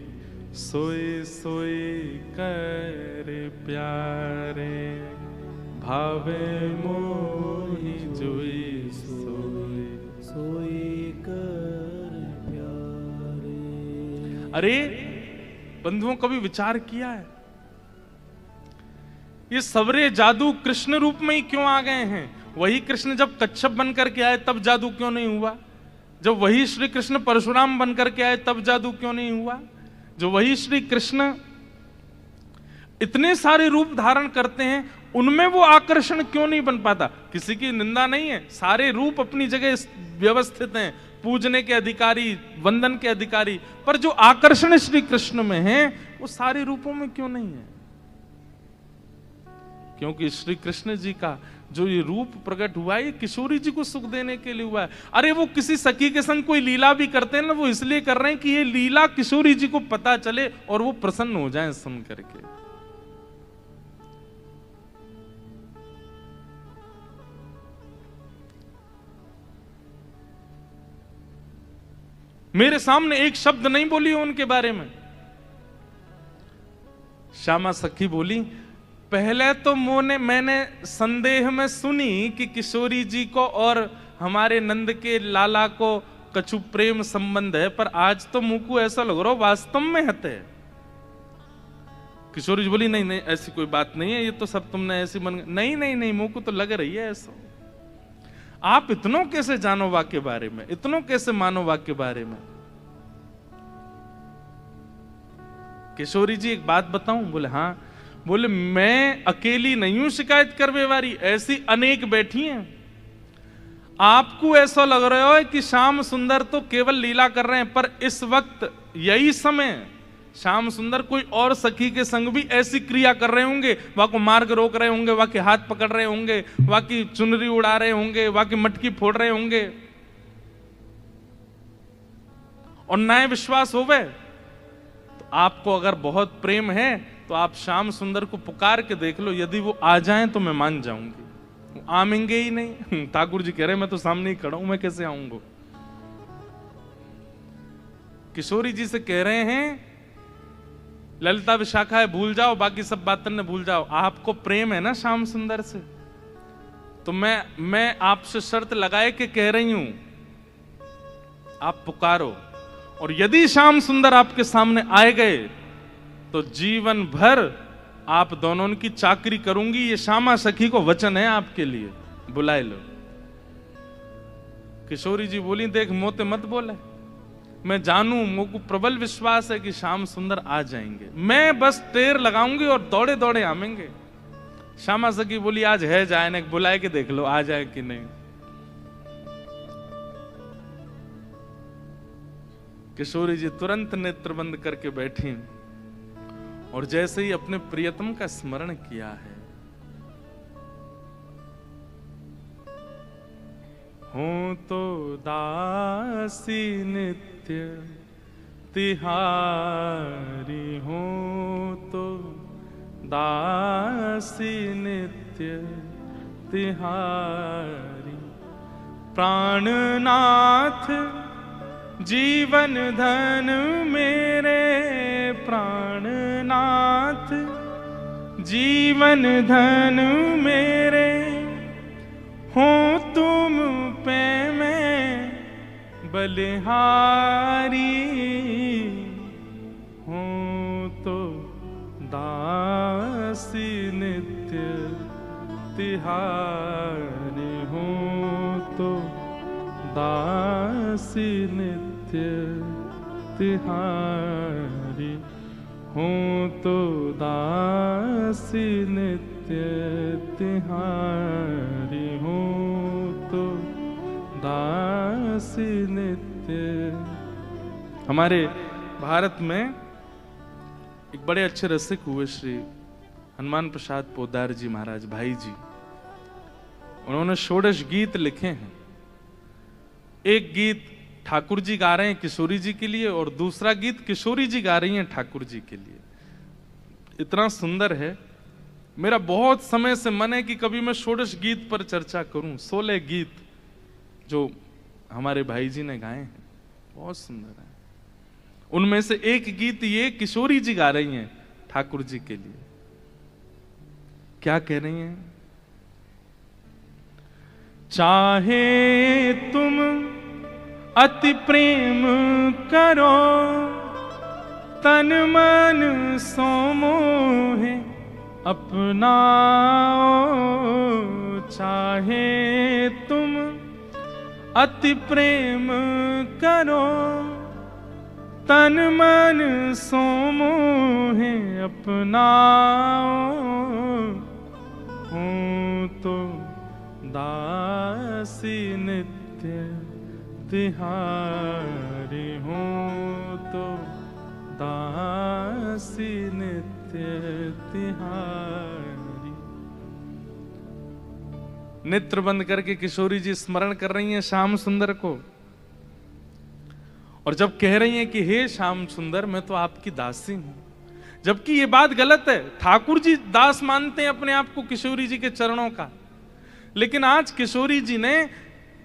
सोई सोई करे प्यारे, भावे मोहि जोई सोई सोई कर। अरे बंधुओं कभी विचार किया है ये सवरे जादू कृष्ण रूप में ही क्यों आ गए हैं? वही कृष्ण जब कच्छप बन करके आए तब जादू क्यों नहीं हुआ? जब वही श्री कृष्ण परशुराम बन करके आए तब जादू क्यों नहीं हुआ? जो वही श्री कृष्ण इतने सारे रूप धारण करते हैं उनमें वो आकर्षण क्यों नहीं बन पाता? किसी की निंदा नहीं है, सारे रूप अपनी जगह व्यवस्थित हैं, पूजने के अधिकारी, वंदन के अधिकारी, पर जो आकर्षण श्री कृष्ण में है वो सारे रूपों में क्यों नहीं है? क्योंकि श्री कृष्ण जी का जो ये रूप प्रकट हुआ है ये किशोरी जी को सुख देने के लिए हुआ है। अरे वो किसी सखी के संग कोई लीला भी करते हैं ना, वो इसलिए कर रहे हैं कि ये लीला किशोरी जी को पता चले और वो प्रसन्न हो जाएं सुन करके। मेरे सामने एक शब्द नहीं बोली उनके बारे में। श्यामा सखी बोली, पहले तो मैंने संदेह में सुनी कि किशोरी जी को और हमारे नंद के लाला को कछु प्रेम संबंध है, पर आज तो मुंह को ऐसा लग रहा वास्तव में हते। किशोरी जी बोली, नहीं नहीं ऐसी कोई बात नहीं है, ये तो सब तुमने ऐसी मन। नहीं नहीं नहीं, मुंह को तो लग रही है ऐसा। आप इतनों कैसे जानो वाक्य के बारे में, इतनों कैसे मानो वाक्य के बारे में? किशोरी जी एक बात बताऊं? बोले हाँ। बोले मैं अकेली नहीं हूं शिकायत करवे वाली, ऐसी अनेक बैठी हैं। आपको ऐसा लग रहा है कि श्याम सुंदर तो केवल लीला कर रहे हैं, पर इस वक्त यही समय श्याम सुंदर कोई और सखी के संग भी ऐसी क्रिया कर रहे होंगे। वहां को मार्ग रोक रहे होंगे, वहां के हाथ पकड़ रहे होंगे, वहां की चुनरी उड़ा रहे होंगे, वहां की मटकी फोड़ रहे होंगे। और ना विश्वास होवे तो आपको अगर बहुत प्रेम है तो आप श्याम सुंदर को पुकार के देख लो, यदि वो आ जाएं तो मैं मान जाऊंगी। वो आमेंगे ही नहीं। ठाकुर जी कह रहे मैं तो सामने ही खड़ा हूं, मैं कैसे आऊंगा? किशोरी जी से कह रहे हैं ललिता विशाखा है भूल जाओ, बाकी सब बातें ने भूल जाओ। आपको प्रेम है ना श्याम सुंदर से, तो मैं आपसे शर्त लगाए के कह रही हूं, आप पुकारो। और यदि श्याम सुंदर आपके सामने आए गए तो जीवन भर आप दोनों की चाकरी करूंगी। ये श्यामा सखी को वचन है आपके लिए, बुलाए लो। किशोरी जी बोली, देख मोते मत बोले, मैं जानू, मुझको प्रबल विश्वास है कि श्याम सुंदर आ जाएंगे। मैं बस टेर लगाऊंगी और दौड़े दौड़े आमेंगे। श्यामा सखी बोली आज है जाए ने बुलाए के देख लो आ जाए कि नहीं। किशोरी जी तुरंत नेत्र बंद करके बैठी और जैसे ही अपने प्रियतम का स्मरण किया है, हूं तो दासी नित्य तिहारी, हूं तो दासी नित्य तिहारी। प्राणनाथ जीवन धन मेरे, प्राणनाथ जीवन धन मेरे, हो तुम पे मैं बलिहारी, हो तो दासी नित्य तिहारी, हो तो दासी नित्य तिहारी, हूँ तो दासी नित्य तिहारी, हूँ तो दासी नित्य। हमारे भारत में एक बड़े अच्छे रसिक हुए श्री हनुमान प्रसाद पोद्दार जी महाराज भाई जी। उन्होंने षोडश गीत लिखे हैं। एक गीत ठाकुर जी गा रहे हैं किशोरी जी के लिए और दूसरा गीत किशोरी जी गा रही हैं ठाकुर जी के लिए। इतना सुंदर है। मेरा बहुत समय से मन है कि कभी मैं षोडश गीत पर चर्चा करूं। 16 गीत जो हमारे भाई जी ने गाए हैं बहुत सुंदर है। उनमें से एक गीत ये किशोरी जी गा रही हैं ठाकुर जी के लिए। क्या कह रही हैं? चाहे तुम अति प्रेम करो, तन मन सो मोहे अपनाओ। चाहे तुम अति प्रेम करो, तन मन सो मोहे अपनाओ। हूँ तो दासी नित्य तिहारी, हूँ तो दासी नित्य तिहारी। नेत्र बंद करके किशोरी जी स्मरण कर रही हैं श्याम सुंदर को और जब कह रही हैं कि हे श्याम सुंदर मैं तो आपकी दासी हूं, जबकि ये बात गलत है। ठाकुर जी दास मानते हैं अपने आप को किशोरी जी के चरणों का, लेकिन आज किशोरी जी ने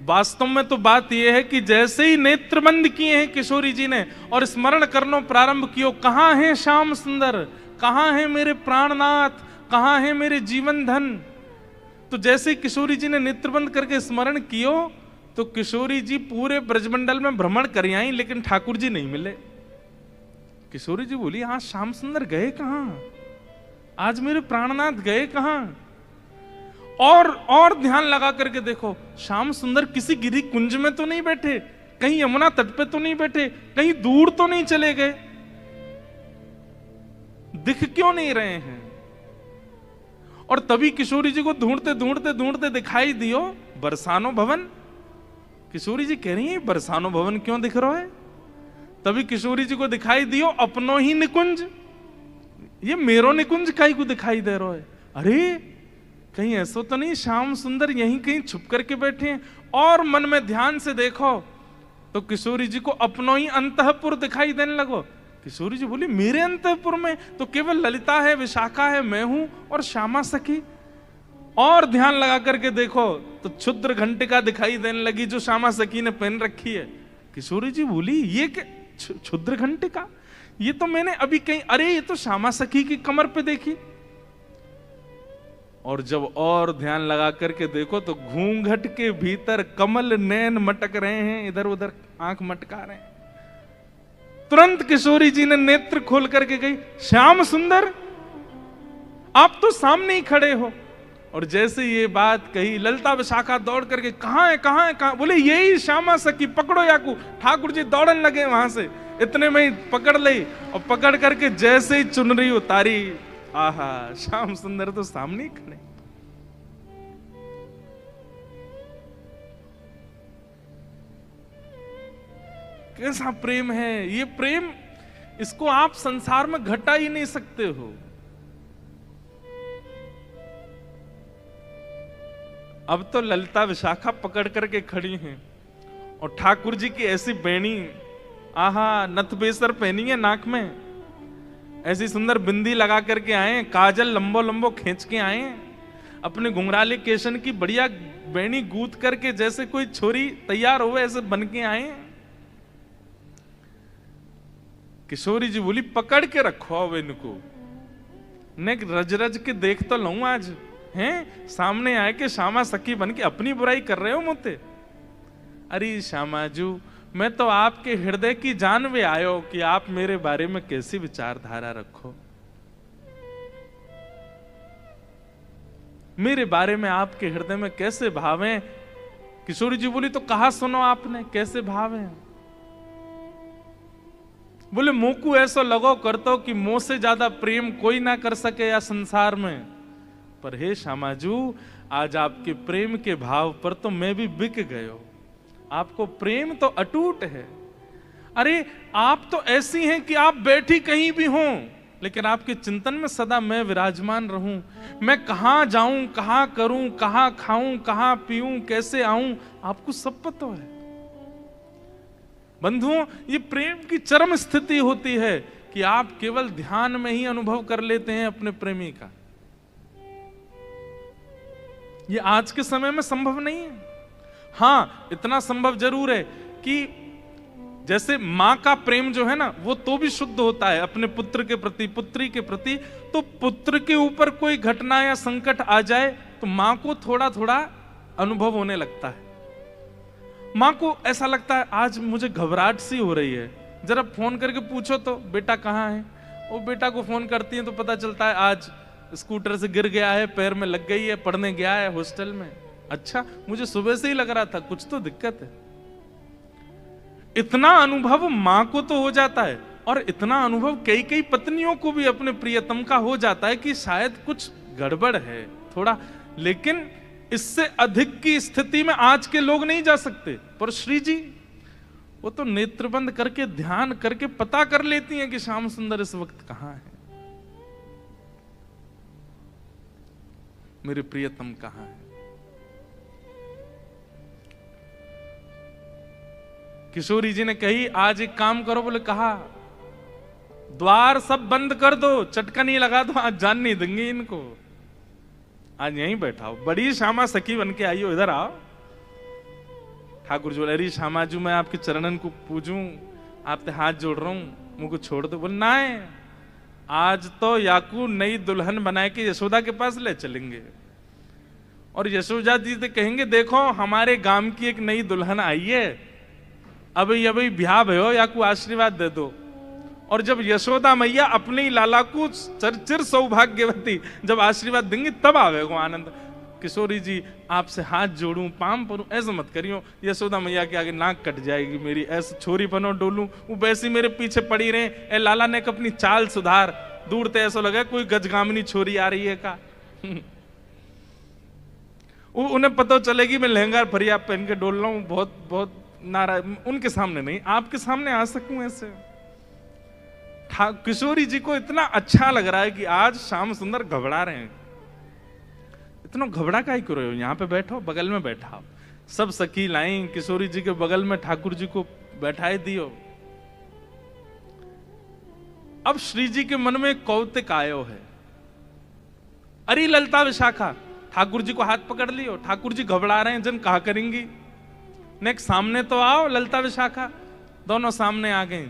वास्तव में तो बात यह है कि जैसे ही नेत्र बंद किए हैं किशोरी जी ने और स्मरण करना प्रारंभ किया, कहां है श्याम सुंदर, कहां है मेरे प्राणनाथ, कहां है मेरे जीवन धन। तो जैसे ही किशोरी जी ने नेत्र बंद करके स्मरण कियो तो किशोरी जी पूरे ब्रजमंडल में भ्रमण कर आई, लेकिन ठाकुर जी नहीं मिले। किशोरी जी बोली हाँ श्याम सुंदर गए कहां, आज मेरे प्राणनाथ गए कहां। और ध्यान लगा करके देखो, श्याम सुंदर किसी गिरी कुंज में तो नहीं बैठे, कहीं यमुना तट पे तो नहीं बैठे, कहीं दूर तो नहीं चले गए, दिख क्यों नहीं रहे हैं। और तभी किशोरी जी को ढूंढते ढूंढते ढूंढते दिखाई दियो बरसानो भवन। किशोरी जी कह रही है बरसानो भवन क्यों दिख रहा है। तभी किशोरी जी को दिखाई दियो अपनो ही निकुंज, ये मेरो निकुंज काई को दिखाई दे रहा है। अरे कहीं ऐसा तो नहीं श्याम सुंदर यहीं कहीं छुप करके बैठे हैं। और मन में ध्यान से देखो तो किशोरी जी को अपनो ही अंतःपुर दिखाई देने लगो। किशोरी जी बोली मेरे अंतःपुर में तो केवल ललिता है, विशाखा है, मैं हूं और श्यामा सखी। और ध्यान लगा करके देखो तो क्षुद्र घंटिका दिखाई देने लगी जो श्यामा सखी ने पहन रखी है। किशोरी जी बोली ये क्या क्षुद्र घंटिका, ये तो मैंने अभी कहीं, अरे ये तो श्यामा सखी की कमर पे देखी। और जब और ध्यान लगा करके देखो तो घूंघट के भीतर कमल नैन मटक रहे हैं, इधर उधर आंख मटका रहे हैं। तुरंत किशोरी जी ने नेत्र खोल करके गई श्याम सुंदर आप तो सामने ही खड़े हो। और जैसे ये बात कही ललिता विशाखा दौड़ करके कहां है कहां है कहां, बोले यही श्यामा सखी, पकड़ो याकू। ठाकुर जी दौड़न लगे वहां से, इतने में ही पकड़ ली और पकड़ करके जैसे ही चुनरी उतारी, आहा श्याम सुंदर तो सामने ही खड़े। कैसा प्रेम है ये प्रेम, इसको आप संसार में घटा ही नहीं सकते हो। अब तो ललिता विशाखा पकड़ करके खड़ी हैं और ठाकुर जी की ऐसी बेणी, आहा, नथ बेसर पहनी है नाक में, ऐसी सुंदर बिंदी लगा करके आए, काजल लंबो लंबो खींच के आए, अपने घुंघराले केशन की बढ़िया बेणी गूंथ करके जैसे कोई छोरी तैयार हो ऐसे बन के आए। किशोरी जी बोली पकड़ के रखो अब इनको, ने रज रज के देख तो लूं आज, हैं सामने आए के श्यामा सखी बन के अपनी बुराई कर रहे हो मुझे। अरे श्यामाजू, मैं तो आपके हृदय की जान में आयो कि आप मेरे बारे में कैसी विचारधारा रखो, मेरे बारे में आपके हृदय में कैसे भाव हैं। किशोरी जी बोली तो कहा सुनो आपने कैसे भाव हैं। बोले मुंह को ऐसा लगो करतो कि मुंह से ज्यादा प्रेम कोई ना कर सके या संसार में, पर हे श्यामाजू आज आपके प्रेम के भाव पर तो मैं भी बिक गयो। आपको प्रेम तो अटूट है। अरे आप तो ऐसी हैं कि आप बैठी कहीं भी हों लेकिन आपके चिंतन में सदा मैं विराजमान रहूं। मैं कहां जाऊं, कहां करूं, कहां खाऊं, कहां पीऊं, कैसे आऊं, आपको सब पता है। बंधुओं, ये प्रेम की चरम स्थिति होती है कि आप केवल ध्यान में ही अनुभव कर लेते हैं अपने प्रेमी का। ये आज के समय में संभव नहीं है। हां, इतना संभव जरूर है कि जैसे मां का प्रेम जो है ना वो तो भी शुद्ध होता है अपने पुत्र के प्रति, पुत्री के प्रति, तो पुत्र के ऊपर कोई घटना या संकट आ जाए तो मां को थोड़ा थोड़ा अनुभव होने लगता है। मां को ऐसा लगता है आज मुझे घबराहट सी हो रही है, जरा फोन करके पूछो तो बेटा कहाँ है। वो बेटा को फोन करती है तो पता चलता है आज स्कूटर से गिर गया है, पैर में लग गई है, पढ़ने गया है हॉस्टल में। अच्छा, मुझे सुबह से ही लग रहा था कुछ तो दिक्कत है। इतना अनुभव मां को तो हो जाता है और इतना अनुभव कई कई पत्नियों को भी अपने प्रियतम का हो जाता है कि शायद कुछ गड़बड़ है थोड़ा, लेकिन इससे अधिक की स्थिति में आज के लोग नहीं जा सकते। पर श्री जी वो तो नेत्र बंद करके ध्यान करके पता कर लेती हैं कि श्याम सुंदर इस वक्त कहां है, मेरे प्रियतम कहां है। किशोरी जी ने कही आज एक काम करो, बोले कहा द्वार सब बंद कर दो, चटकन ही लगा दो, आज जान नहीं देंगे इनको, आज यहीं बैठाओ। बड़ी श्यामा सखी बन के आई हो, इधर आओ। ठाकुर जी बोले अरे श्यामा जी मैं आपके चरणन को पूजूं, आपसे हाथ जोड़ रहा हूं, मुझको छोड़ दो। बोले ना, आज तो याकू नई दुल्हन बनाए के यशोदा के पास ले चलेंगे और यशोदा जी से कहेंगे देखो हमारे गांव की एक नई दुल्हन आई है, अभी अभी ब्याह भयो, याकू आशीर्वाद दे दो। और जब यशोदा मैया अपने ही लाला को चिर सौभाग्यवती जब आशीर्वाद देंगे तब आवेगा आनंद। किशोरी जी आपसे हाथ जोड़ूं, पाम परूं, ऐसा मत करियो, यशोदा मैया के आगे नाक कट जाएगी मेरी, ऐसे छोरी बनो डोलूं, वो वैसी मेरे पीछे पड़ी रहे। ए लाला ने अपनी चाल सुधार, दूर ते ऐसा लगा कोई गजगामिनी छोरी आ रही है का। उन्हें पता चलेगी मैं लहंगा फरिया पहन के डोल रहा हूं, बहुत बहुत नाराज, उनके सामने नहीं, आपके सामने आ सकूं ऐसे। किशोरी जी को इतना अच्छा लग रहा है कि आज श्याम सुंदर घबरा रहे हैं। इतना घबरा काहे क्यों रहे हो, यहाँ पे बैठो, बगल में बैठाओ। सब सखी लाई किशोरी जी के बगल में ठाकुर जी को बैठाए दियो। अब श्री जी के मन में कौतिक आयो है, अरे ललिता विशाखा, ठाकुर जी को हाथ पकड़ लियो, ठाकुर जी घबरा रहे हैं, जन कहा करेंगी। नेक्स्ट सामने तो आओ ललिता विशाखा, दोनों सामने आ गए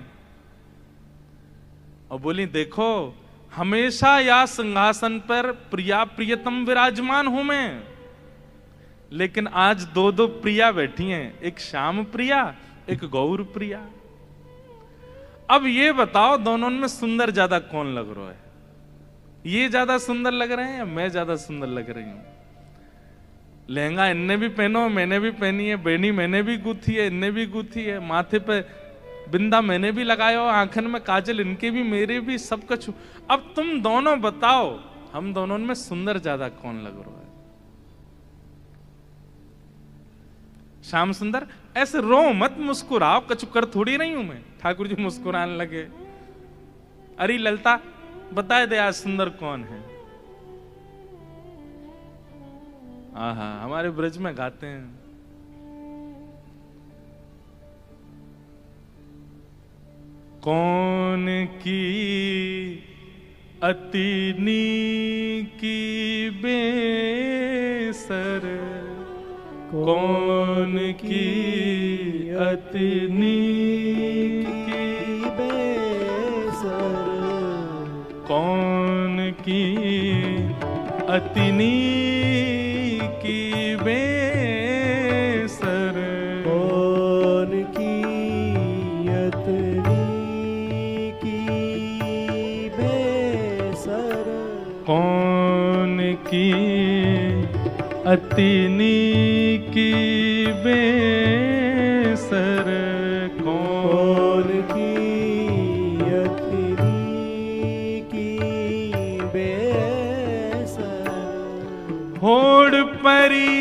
और बोली देखो हमेशा या सिंहासन पर प्रिया प्रियतम विराजमान हूं मैं, लेकिन आज दो दो प्रिया बैठी हैं, एक श्याम प्रिया एक गौर प्रिया। अब ये बताओ दोनों में सुंदर ज्यादा कौन लग रहा है, ये ज्यादा सुंदर लग रहे हैं या मैं ज्यादा सुंदर लग रही हूं। लहंगा इनने भी पहनो, मैंने भी पहनी है, बेनी मैंने भी गूथी है, इनने भी गूथी है, माथे पे बिंदा मैंने भी लगाया, आंखन में काजल इनके भी मेरे भी, सब कुछ। अब तुम दोनों बताओ हम दोनों में सुंदर ज्यादा कौन लग रहा है। श्याम सुंदर ऐसे रो मत, मुस्कुराओ, कचुकर थोड़ी नहीं हूं मैं। ठाकुर जी मुस्कुराने लगे। अरे ललता बताए दे आज सुंदर कौन है। आहा, हमारे ब्रज में गाते हैं। कौन की अति नीकी बेसर, कौन की अति नीकी बेसर, कौन की अति नीकी बेसर, कौन की अतनी की बेसर, कौन की अति नीकी बेसर, कौन की अतनी की बेसर, होड़ परी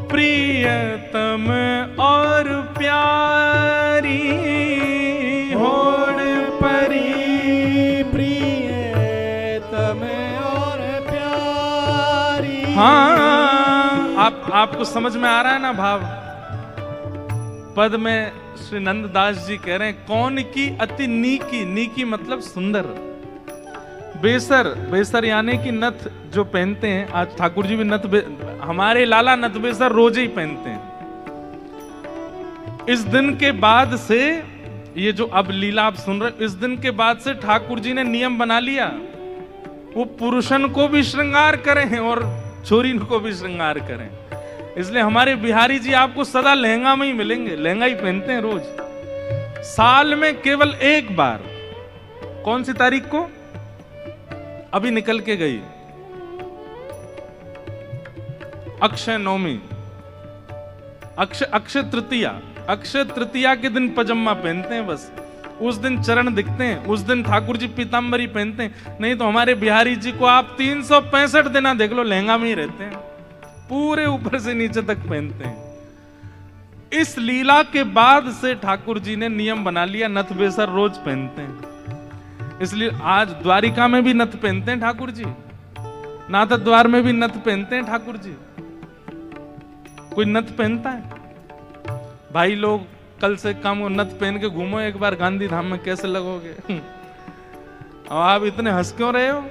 प्रियतम और प्यारी, होड़ परी प्रियतम और प्यारी। हाँ, आपको समझ में आ रहा है ना भाव। पद में श्री नंददास जी कह रहे हैं कौन की अति नीकी, नीकी मतलब सुंदर, बेसर, बेसर यानी कि नथ जो पहनते हैं। आज ठाकुर जी भी नथ, हमारे लाला नथ बेसर रोज ही पहनते हैं। इस दिन के बाद से, ये जो अब लीला आप सुन रहे, इस दिन के बाद से ठाकुर जी ने नियम बना लिया, वो पुरुषन को भी श्रृंगार करें और छोरी को भी श्रृंगार करें। इसलिए हमारे बिहारी जी आपको सदा लहंगा में ही मिलेंगे, लहंगा ही पहनते हैं रोज। साल में केवल एक बार, कौन सी तारीख को अभी निकल के गई, अक्षय नवमी, अक्षय तृतीया, अक्षय तृतीया के दिन पजामा पहनते हैं बस। उस दिन चरण दिखते हैं, उस दिन ठाकुर जी पीतांबरी पहनते हैं। नहीं तो हमारे बिहारी जी को आप 365 दिन देख लो, लहंगा में ही रहते हैं, पूरे ऊपर से नीचे तक पहनते हैं। इस लीला के बाद से ठाकुर जी ने नियम बना लिया, नथ बेसर रोज पहनते हैं। इसलिए आज द्वारिका में भी नथ पहनते हैं ठाकुर जी, नाथ द्वार में भी नथ पहनते हैं ठाकुर जी। कोई नथ पहनता है? भाई लोग कल से कम नथ पहन के घूमो एक बार गांधी धाम में, कैसे लगोगे? और आप इतने हंस क्यों रहे हो?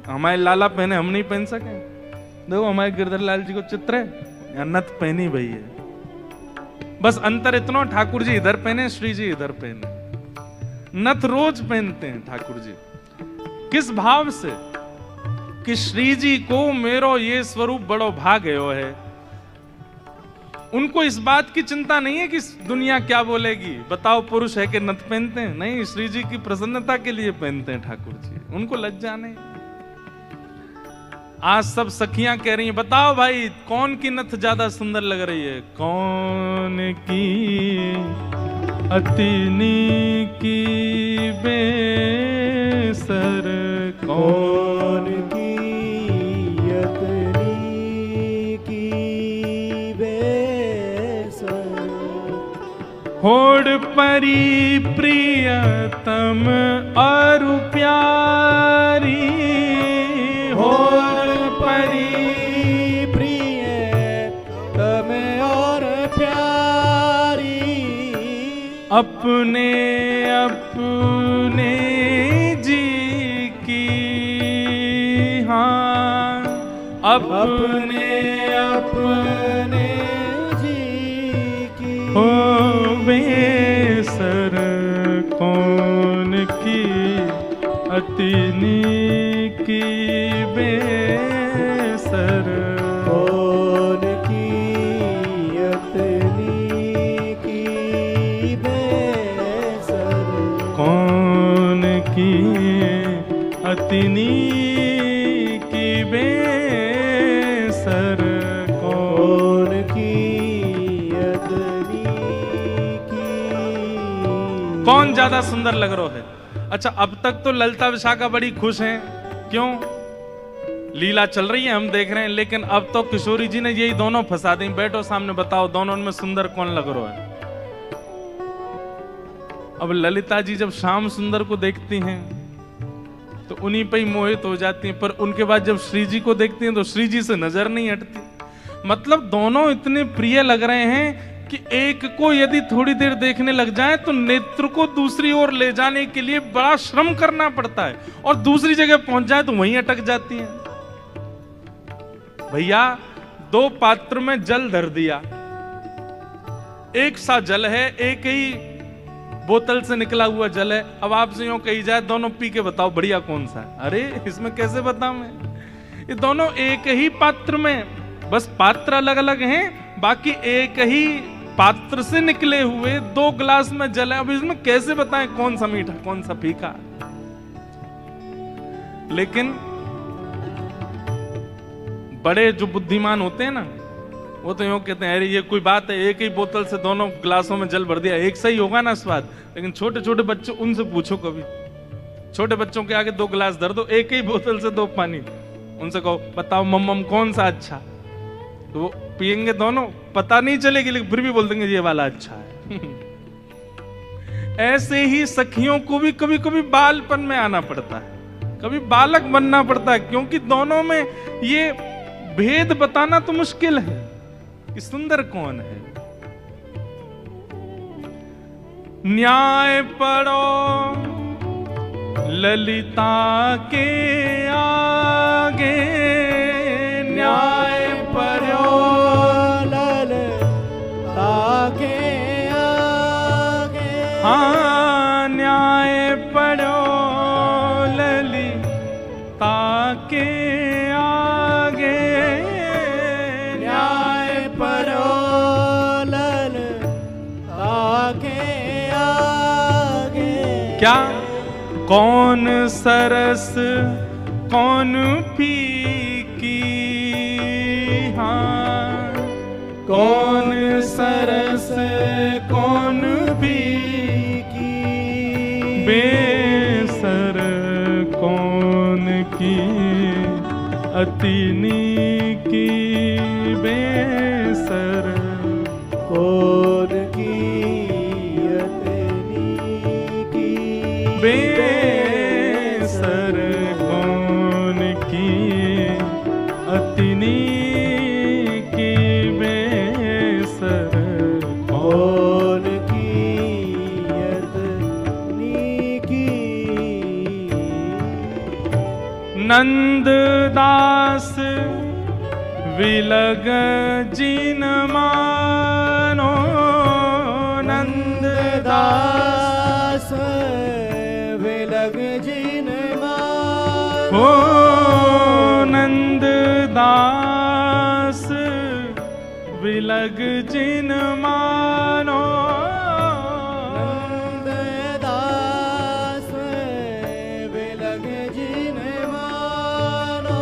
हमारे लाला पहने, हम नहीं पहन सके? देखो हमारे गिरधर लाल जी को चित्र है, या नथ पहनी भई है। बस अंतर इतना, ठाकुर जी इधर पहने, श्री जी इधर पहने। नथ रोज पहनते हैं ठाकुर जी। किस भाव से? कि श्री जी को मेरो ये स्वरूप बड़ो भाग्यो है। उनको इस बात की चिंता नहीं है कि दुनिया क्या बोलेगी, बताओ पुरुष है कि नथ पहनते हैं। नहीं, श्री जी की प्रसन्नता के लिए पहनते हैं ठाकुर जी, उनको लज्जा नहीं। आज सब सखियां कह रही हैं, बताओ भाई कौन की नथ ज्यादा सुंदर लग रही है? कौन की अति नीकी बेसर, कौन की अतनी की बेसर, होड़ परी प्रियतम और प्यारी, होड़ परी प्रियतम और प्यारी। अपने अपने जी की, हाँ अपने अपने जी की हो बेसर, कौन की अति नीकी बेसर, कौन की अतनी की बेसर, कौन की अति नीकी बेसर, कौन की अतनी की। कौन ज्यादा सुंदर लग रहा है? अच्छा, अब तक तो ललिता विशाखा बड़ी खुश हैं। क्यों? लीला चल रही है, हम देख रहे हैं, लेकिन अब तो किशोरी जी ने यही दोनों फंसा दी। बैठो सामने, बताओ दोनों में सुंदर कौन लग रहा है। अब ललिता जी जब श्याम सुंदर को देखती हैं तो उन्हीं पे ही मोहित हो जाती हैं, पर उनके बाद जब श्री जी को देखती हैं तो श्री जी से नजर नहीं हटती। मतलब दोनों इतने प्रिय लग रहे हैं कि एक को यदि थोड़ी देर देखने लग जाए तो नेत्र को दूसरी ओर ले जाने के लिए बड़ा श्रम करना पड़ता है, और दूसरी जगह पहुंच जाए तो वहीं अटक जाती है। भैया, दो पात्र में जल धर दिया, एक सा जल है, एक ही बोतल से निकला हुआ जल है। अब आपसे यूं कही जाए दोनों पी के बताओ बढ़िया कौन सा है, अरे इसमें कैसे बताऊं मैं। ये दोनों एक ही पात्र में, बस पात्र अलग अलग हैं, बाकी एक ही पात्र से निकले हुए दो गिलास में जल है। अब इसमें कैसे बताएं कौन सा मीठा कौन सा फीका। लेकिन बड़े जो बुद्धिमान होते हैं ना, वो तो यूं कहते हैं अरे ये कोई बात है, एक ही बोतल से दोनों गिलासों में जल भर दिया, एक सही होगा ना स्वाद। लेकिन छोटे छोटे बच्चे, उनसे पूछो कभी, छोटे बच्चों के आगे दो गिलास धर दो, एक ही बोतल से दो पानी, उनसे कहो बताओ मम्मम कौन सा अच्छा, तो वो पियेंगे दोनों, पता नहीं चलेगी, लेकिन फिर भी बोल देंगे ये वाला अच्छा है। ऐसे ही सखियों को भी कभी कभी बालपन में आना पड़ता है, कभी बालक बनना पड़ता है, क्योंकि दोनों में ये भेद बताना तो मुश्किल है कि सुंदर कौन है। न्याय पढ़ो ललिता के आगे, न्याय पढ़ो ललिता के आगे, हाँ न्याय पढ़ो ललिता के आगे, न्याय पढ़ो ललिता के आगे। क्या कौन सरस कौन फीकी, हाँ कौन सरस कौन फीकी, बेसर कौन की अति नीकी, बेसर कौन की अतनी की, बेसर कौन की अति नीकी, बेसर कौन की अतनी की। नंददास विलग जिन मानो, दास विलग जिन मान, हो नंददास विलग जिन मानो, दास विलग जिन मानो।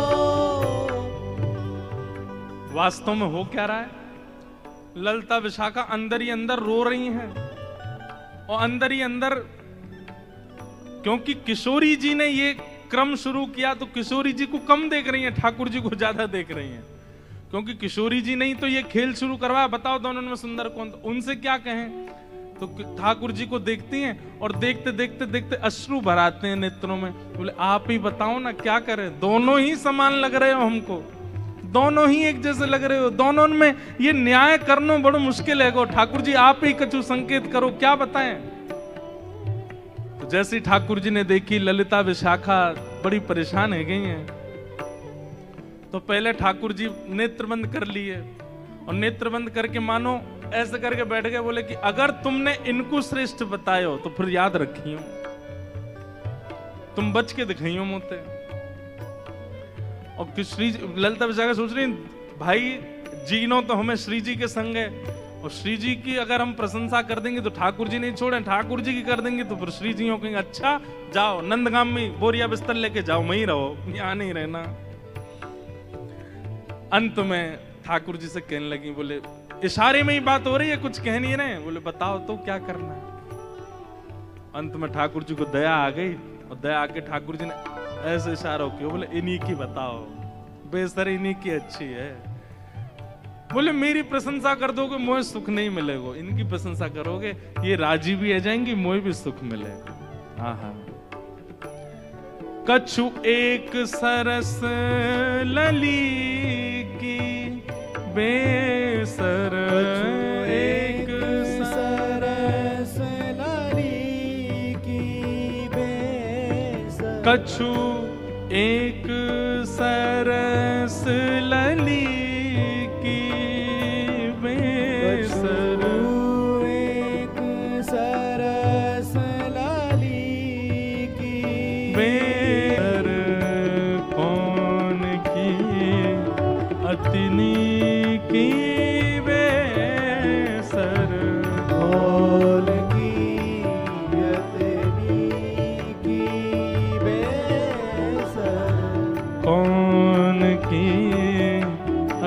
वास्तव में हो क्या रहा है? ललिता विशाखा अंदर ही अंदर रो रही हैं, और अंदर ही अंदर, क्योंकि किशोरी जी ने ये क्रम शुरू किया तो किशोरी जी को कम देख रही हैं, ठाकुर जी को ज्यादा देख रही हैं, क्योंकि किशोरी जी ने ही तो ये खेल शुरू करवाया। बताओ दोनों में सुंदर कौन, उनसे क्या कहें। तो ठाकुर जी को देखती हैं और देखते देखते देखते अश्रु भराते हैं नेत्रों में, बोले आप ही बताओ ना क्या करें, दोनों ही समान लग रहे हो हमको, दोनों ही एक जैसे लग रहे हो, दोनों में ये न्याय करना बड़ा मुश्किल है। ठाकुर जी आप ही कछु संकेत करो, क्या बताएं। तो जैसे ठाकुर जी ने देखी ललिता विशाखा बड़ी परेशान हो गई हैं, तो पहले ठाकुर जी नेत्र बंद कर लिए, और नेत्र बंद करके मानो ऐसे करके बैठ गए, बोले कि अगर तुमने इनको श्रेष्ठ बतायो तो फिर याद रखियो, तुम बच के दिखाइयो मोते। और श्री ललिता विशाखा सोच रही भाई जीनो तो हमें श्री जी के संग है, और श्री जी की अगर हम प्रशंसा कर देंगे तो ठाकुर जी नहीं छोड़े, ठाकुर जी की कर देंगे तो फिर श्री जी हो कहेंगे अच्छा जाओ नंदगाम में बोरिया बिस्तर लेके जाओ, वहीं रहो, यहाँ नहीं रहना। अंत में ठाकुर जी से कहने लगी, बोले इशारे में ही बात हो रही है, कुछ कह नहीं रहे। बोले बताओ तो क्या करना है। अंत में ठाकुर जी को दया आ गई, और दया आके ठाकुर जी ने ऐसे इशारा किया, बोले इन्हीं की बताओ, बेसर इन्हीं की अच्छी है। बोले मेरी प्रशंसा कर दोगे मोहे सुख नहीं मिलेगा, इनकी प्रशंसा करोगे ये राजी भी आ जाएंगी, मोहे भी सुख मिलेगा। हाँ, कछु एक सरस लली की बेसर, एक सरस लली की बेसर, कछु एक सरस लली की बेसर, एक सरस लली की बेसर कौन की अतिनी की बेसर, कौन की अतनी की बेसर, कौन की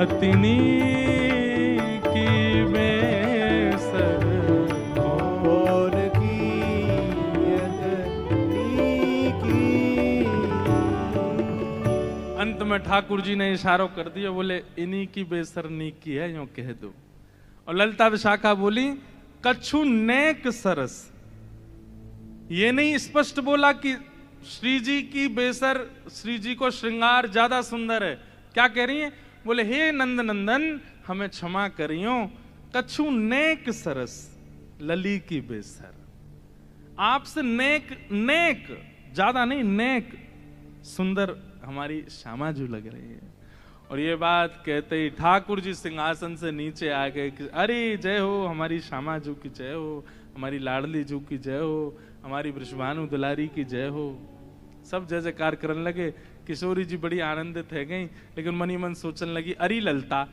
अतिनी की बेसर, कौन की अतनी की। अंत में ठाकुर जी ने इशारों कर दिया, बोले इन्हीं की बेसर नीक की है, यूं कह दो। और ललिता विशाखा बोली कछु नेक सरस। ये नहीं स्पष्ट बोला कि श्री जी की बेसर, श्री जी को श्रृंगार ज्यादा सुंदर है। क्या कह रही है? बोले हे नंद नंदन हमें क्षमा करियो, कछु नेक सरस लली की बेसर। आपसे नेक, नेक ज्यादा नहीं, नेक सुंदर हमारी श्यामा जी लग रही है। और ये बात कहते ही ठाकुर जी सिंहासन से नीचे आ गए कि अरे जय हो हमारी श्यामा जी की जय हो, हमारी लाडली जी की जय हो, हमारी वृषभानु दुलारी की जय हो। सब जय जयकार करने लगे। किशोरी जी बड़ी आनंदित है गई, लेकिन मनी मन सोचने लगी अरे ललता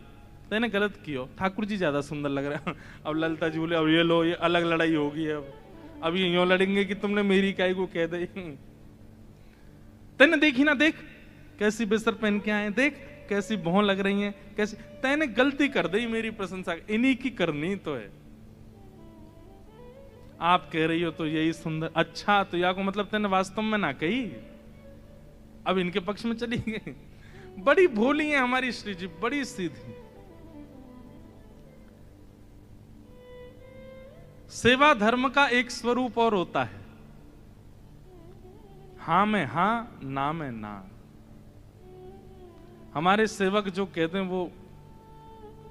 तेने गलत कियो, ठाकुर जी ज्यादा सुंदर लग रहे हैं। अब ललता जी बोले अब ये लो, ये अलग लड़ाई होगी, अब ये यूं लड़ेंगे कि तुमने मेरी काई को कह दी। तेने देखी ना, देख कैसी बेसर पहन के आए, देख कैसी भौं लग रही हैं, कैसी। तैने गलती कर दी, मेरी प्रशंसा इन्हीं की करनी तो है। आप कह रही हो तो यही सुंदर, अच्छा तो या को मतलब तेने वास्तव में ना कही, अब इनके पक्ष में चली गई। बड़ी भोली है हमारी श्री जी, बड़ी सीधी। सेवा धर्म का एक स्वरूप और होता है, हां में हां, ना में ना। हमारे सेवक जो कहते हैं वो,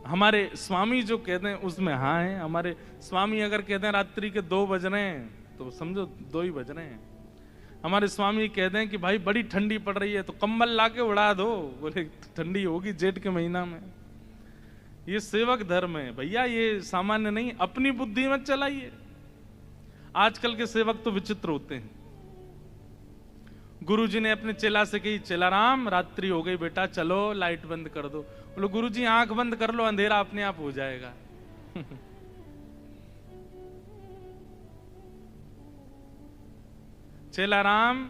हमारे स्वामी जो कहते हैं उसमें हाँ है। हमारे स्वामी अगर कहते हैं रात्रि के 2 बज रहे हैं तो समझो 2 ही बज रहे हैं। हमारे स्वामी कहते हैं कि भाई बड़ी ठंडी पड़ रही है तो कंबल लाके उड़ा दो, बोले ठंडी होगी जेठ के महीना में। ये सेवक धर्म है भैया, ये सामान्य नहीं, अपनी बुद्धि मत चलाइए। आजकल के सेवक तो विचित्र होते हैं। गुरुजी ने अपने चेला से कही, चेला राम रात्रि हो गई बेटा, चलो लाइट बंद कर दो। बोलो गुरुजी आंख बंद कर लो, अंधेरा अपने आप हो जाएगा। चेला राम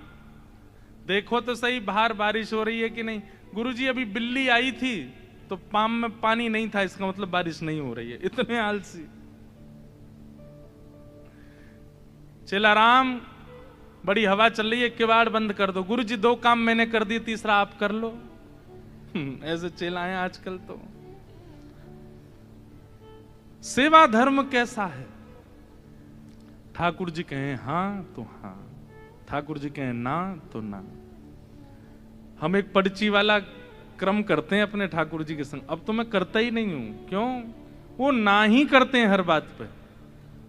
देखो तो सही बाहर बारिश हो रही है कि नहीं। गुरुजी अभी बिल्ली आई थी तो पाम में पानी नहीं था, इसका मतलब बारिश नहीं हो रही है। इतने आलसी। चेला राम बड़ी हवा चल रही है, किवाड़ बंद कर दो। गुरुजी 2 काम मैंने कर दिए, तीसरा आप कर लो। ऐसे चेला है आजकल तो। सेवा धर्म कैसा है? ठाकुर जी कहें हां तो हां, ठाकुर जी कहें ना तो ना। हम एक पर्ची वाला क्रम करते हैं अपने ठाकुर जी के संग। अब तो मैं करता ही नहीं हूं। क्यों? वो ना ही करते हैं हर बात पे,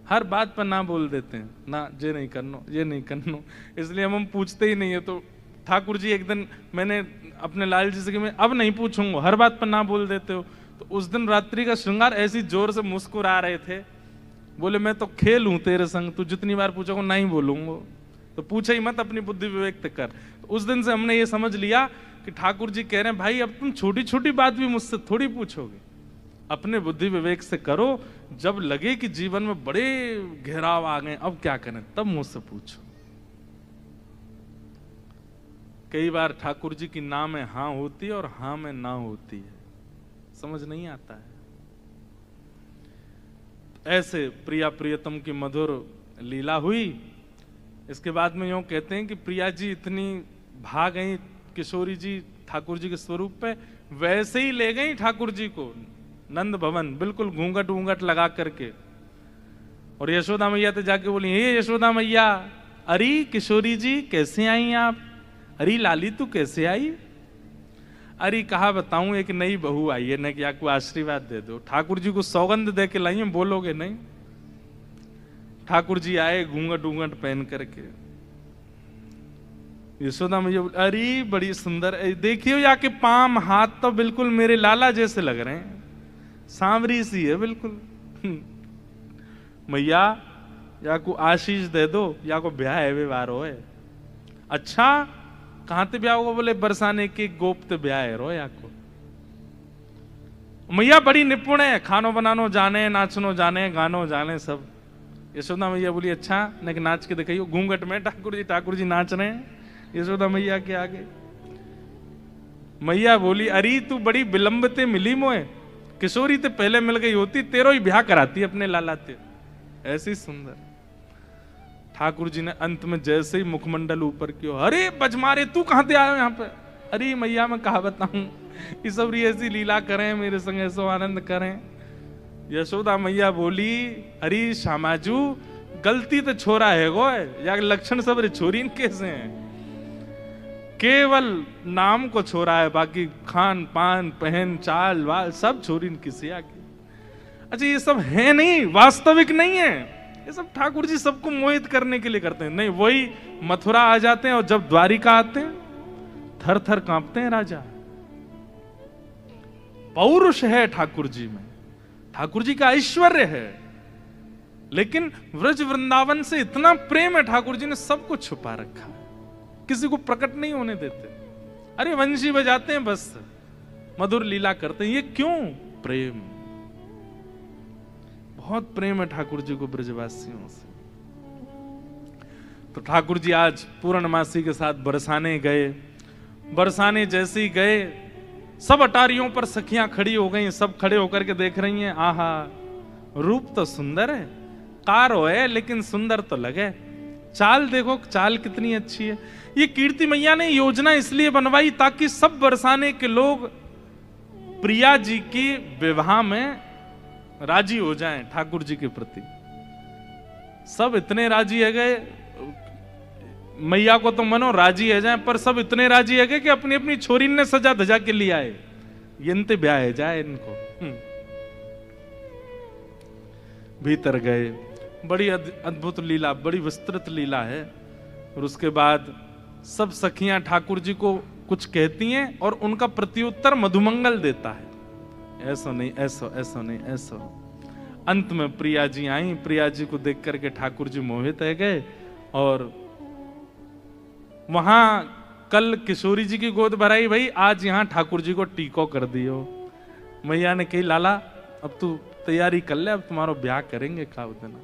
हर बात पर ना बोल देते हैं, ना ये नहीं करनो, ये नहीं करनो। इसलिए हम पूछते ही नहीं है। तो ठाकुर जी एक दिन मैंने अपने लाल जी से कि मैं अब नहीं पूछूंगा, हर बात पर ना बोल देते हो। तो उस दिन रात्रि का श्रृंगार ऐसी जोर से मुस्कुरा रहे थे, बोले मैं तो खेल हूं तेरे संग, तू जितनी बार पूछोगे नहीं बोलूंगा, तो पूछे ही मत, अपनी बुद्धि विवेक कर। तो उस दिन से हमने ये समझ लिया कि ठाकुर जी कह रहे हैं भाई अब तुम छोटी छोटी बात भी मुझसे थोड़ी पूछोगे, अपने बुद्धि विवेक से करो। जब लगे कि जीवन में बड़े घेराव आ गए, अब क्या करें, तब मुझसे पूछो। कई बार ठाकुर जी की ना में हां होती है और हां में ना होती है, समझ नहीं आता है। ऐसे प्रिया प्रियतम की मधुर लीला हुई। इसके बाद में यूं कहते हैं कि प्रिया जी इतनी भाग गई, किशोरी जी ठाकुर जी के स्वरूप पे, वैसे ही ले गई ठाकुर जी को नंद भवन, बिल्कुल घूंघट वूंघट लगा करके। और यशोदा मैया तो जाके बोली, हे यशोदा मैया, अरे किशोरी जी कैसे आई आप? अरे लाली तू कैसे आई? अरे कहा बताऊं, एक नई बहू आई है ना, क्या को आशीर्वाद दे दो। ठाकुर जी को सौगंध दे के लाई, बोलोगे नहीं? ठाकुर जी आए घूंघट वूंघट पहन करके। यशोदा मैया बोली, अरे बड़ी सुंदर, देखियो या के पाम हाथ तो बिल्कुल मेरे लाला जैसे लग रहे हैं, सांवरी सी है बिल्कुल। मैया या को आशीष दे दो, या को ब्याह है व्यवहार हो है। अच्छा कहां ते ब्याह होगा? बोले बरसाने के गोप ते ब्याह है रो या को। मैया बड़ी निपुण है, खानो बनानो जाने, नाचनो जाने, गानो जाने सब। यशोदा मैया बोली, अच्छा न नाच के दिखाइयो। घूंघट में ठाकुर जी नाच रहे हैं यशोदा मैया के आगे। मैया बोली, अरे तू बड़ी विलंबते मिली मोए, किशोरी ते पहले मिल गई होती, तेरो ही ब्याह कराती अपने लाला ते। ऐसी सुंदर। ठाकुर जी ने अंत में जैसे ही मुखमंडल ऊपर किया, अरे बजमारे तू कहां से आए यहाँ पे? अरे मैया मैं कहा बताऊं, ये सब ऐसी लीला करें मेरे संग, ऐसो आनंद करें। यशोदा मैया बोली, अरे श्यामाजू गलती तो छोरा है गो, या लक्षण सब रे छोरी कैसे हैं? केवल नाम को छोरा है, बाकी खान पान पहन चाल वाल सब छोरी किसी आगे। अच्छा ये सब है नहीं, वास्तविक नहीं है, ये सब ठाकुर जी सबको मोहित करने के लिए करते हैं। नहीं, वही मथुरा आ जाते हैं और जब द्वारिका आते हैं थर थर कांपते हैं राजा। पौरुष है ठाकुर जी में, ठाकुर जी का ऐश्वर्य है, लेकिन व्रज वृंदावन से इतना प्रेम है, ठाकुर जी ने सब कुछ छुपा रखा है, किसी को प्रकट नहीं होने देते। अरे वंशी बजाते हैं बस, मधुर लीला करते हैं, ये क्यों? प्रेम, बहुत प्रेम है ठाकुर जी को ब्रजवासियों से। तो ठाकुर जी आज पूर्णमासी के साथ बरसाने गए। बरसाने जैसे ही गए, सब अटारियों पर सखियां खड़ी हो गई, सब खड़े होकर के देख रही हैं, आहा रूप तो सुंदर है, कारो है लेकिन सुंदर तो लगे, चाल देखो चाल कितनी अच्छी है। ये कीर्ति मैया ने योजना इसलिए बनवाई ताकि सब बरसाने के लोग प्रिया जी की विवाह में राजी हो जाएं ठाकुर जी के प्रति। सब इतने राजी है गए, मैया को तो मनो राजी है जाए, पर सब इतने राजी है गए कि अपनी अपनी छोरी ने सजा धजा के लिए आए, यंते ब्याह है जाए इनको। भीतर गए, बड़ी अद्भुत लीला, बड़ी विस्तृत लीला है। और उसके बाद सब सखियां ठाकुर जी को कुछ कहती हैं और उनका प्रत्युत्तर मधुमंगल देता है, ऐसा नहीं ऐसा, ऐसा नहीं ऐसा। अंत में प्रिया जी आई, प्रिया जी को देख करके ठाकुर जी मोहित है गए। और वहां कल किशोरी जी की गोद भराई, भाई आज यहां ठाकुर जी को टीको कर दियो। मैया ने कही, लाला अब तू तैयारी कर ले, अब तुम्हारा ब्याह करेंगे का देना।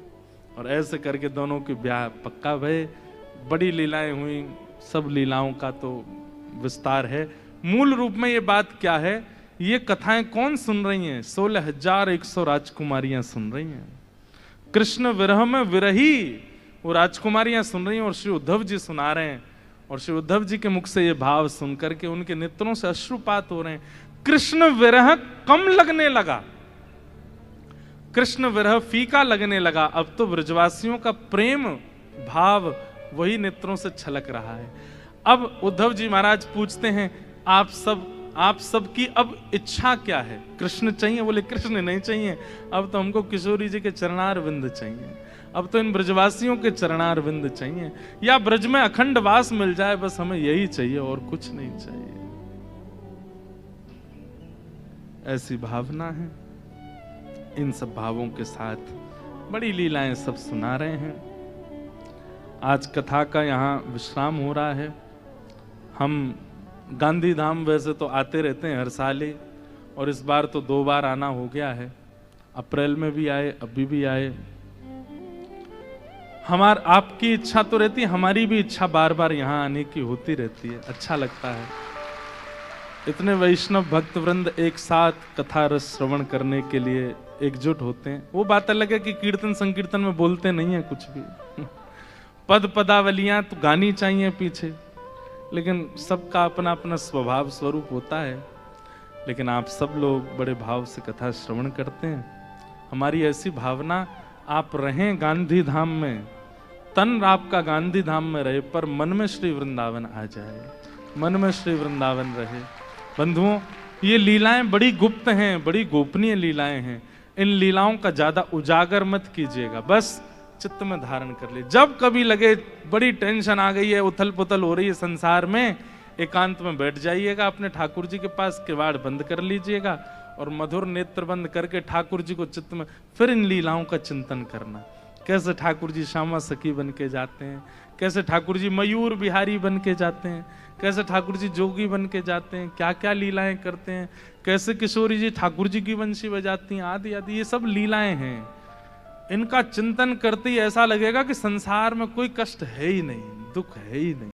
और ऐसे करके दोनों के ब्याह पक्का भय। बड़ी लीलाएं हुई, सब लीलाओं का तो विस्तार है। मूल रूप में ये बात क्या है, ये कथाएं कौन सुन रही हैं? 16,100 राजकुमारियां सुन रही हैं। कृष्ण विरह में विरही वो राजकुमारियां सुन रही हैं और श्री उद्धव जी सुना रहे हैं। और श्री उद्धव जी के मुख से ये भाव सुन करके उनके नेत्रों से अश्रुपात हो रहे हैं। कृष्ण विरह कम लगने लगा, कृष्ण विरह फीका लगने लगा। अब तो ब्रजवासियों का प्रेम भाव वही नेत्रों से छलक रहा है। अब उद्धव जी महाराज पूछते हैं, आप सब की अब इच्छा क्या है? कृष्ण चाहिए? बोले कृष्ण नहीं चाहिए, अब तो हमको किशोरी जी के चरणार विंद चाहिए, अब तो इन ब्रजवासियों के चरणार विंद चाहिए, या ब्रज में अखंड वास मिल जाए, बस हमें यही चाहिए और कुछ नहीं चाहिए। ऐसी भावना है। इन सब भावों के साथ बड़ी लीलाएं सब सुना रहे हैं। आज कथा का यहाँ विश्राम हो रहा है। हम गांधी धाम वैसे तो आते रहते हैं हर साल ही, और इस बार तो 2 बार आना हो गया है। अप्रैल में भी आए, अभी भी आए। आपकी इच्छा तो रहती है, हमारी भी इच्छा बार बार यहाँ आने की होती रहती है। अच्छा लगता है, इतने वैष्णव भक्त वृंद एक साथ कथा रस श्रवण करने के लिए एकजुट होते हैं। वो बात अलग है कि कीर्तन संकीर्तन में बोलते नहीं है कुछ भी, पद पदावलियां तो गानी चाहिए पीछे, लेकिन सबका अपना अपना स्वभाव स्वरूप होता है। लेकिन आप सब लोग बड़े भाव से कथा श्रवण करते हैं। हमारी ऐसी भावना, आप रहें गांधी धाम में, तन आपका गांधी धाम में रहे, पर मन में श्री वृंदावन आ जाए, मन में श्री वृंदावन रहे। बंधुओं, ये लीलाएं बड़ी गुप्त हैं, बड़ी गोपनीय लीलाएं हैं। इन लीलाओं का ज्यादा उजागर मत कीजिएगा, बस चित्त में धारण कर ले। जब कभी लगे बड़ी टेंशन आ गई है, उथल पुथल हो रही है संसार में, एकांत में बैठ जाइएगा अपने ठाकुर जी के पास, किवाड़ बंद कर लीजिएगा और मधुर नेत्र बंद करके ठाकुर जी को चित्त में फिर इन लीलाओं का चिंतन करना। कैसे ठाकुर जी श्यामा सखी बन के जाते हैं, कैसे ठाकुर जी मयूर बिहारी बन के जाते हैं, कैसे ठाकुर जी जोगी बन के जाते हैं, क्या क्या लीलाएं करते हैं, कैसे किशोरी जी ठाकुर जी की बंशी बजाती हैं, आदि आदि। ये सब लीलाएं हैं। इनका चिंतन करते ही ऐसा लगेगा कि संसार में कोई कष्ट है ही नहीं, दुख है ही नहीं।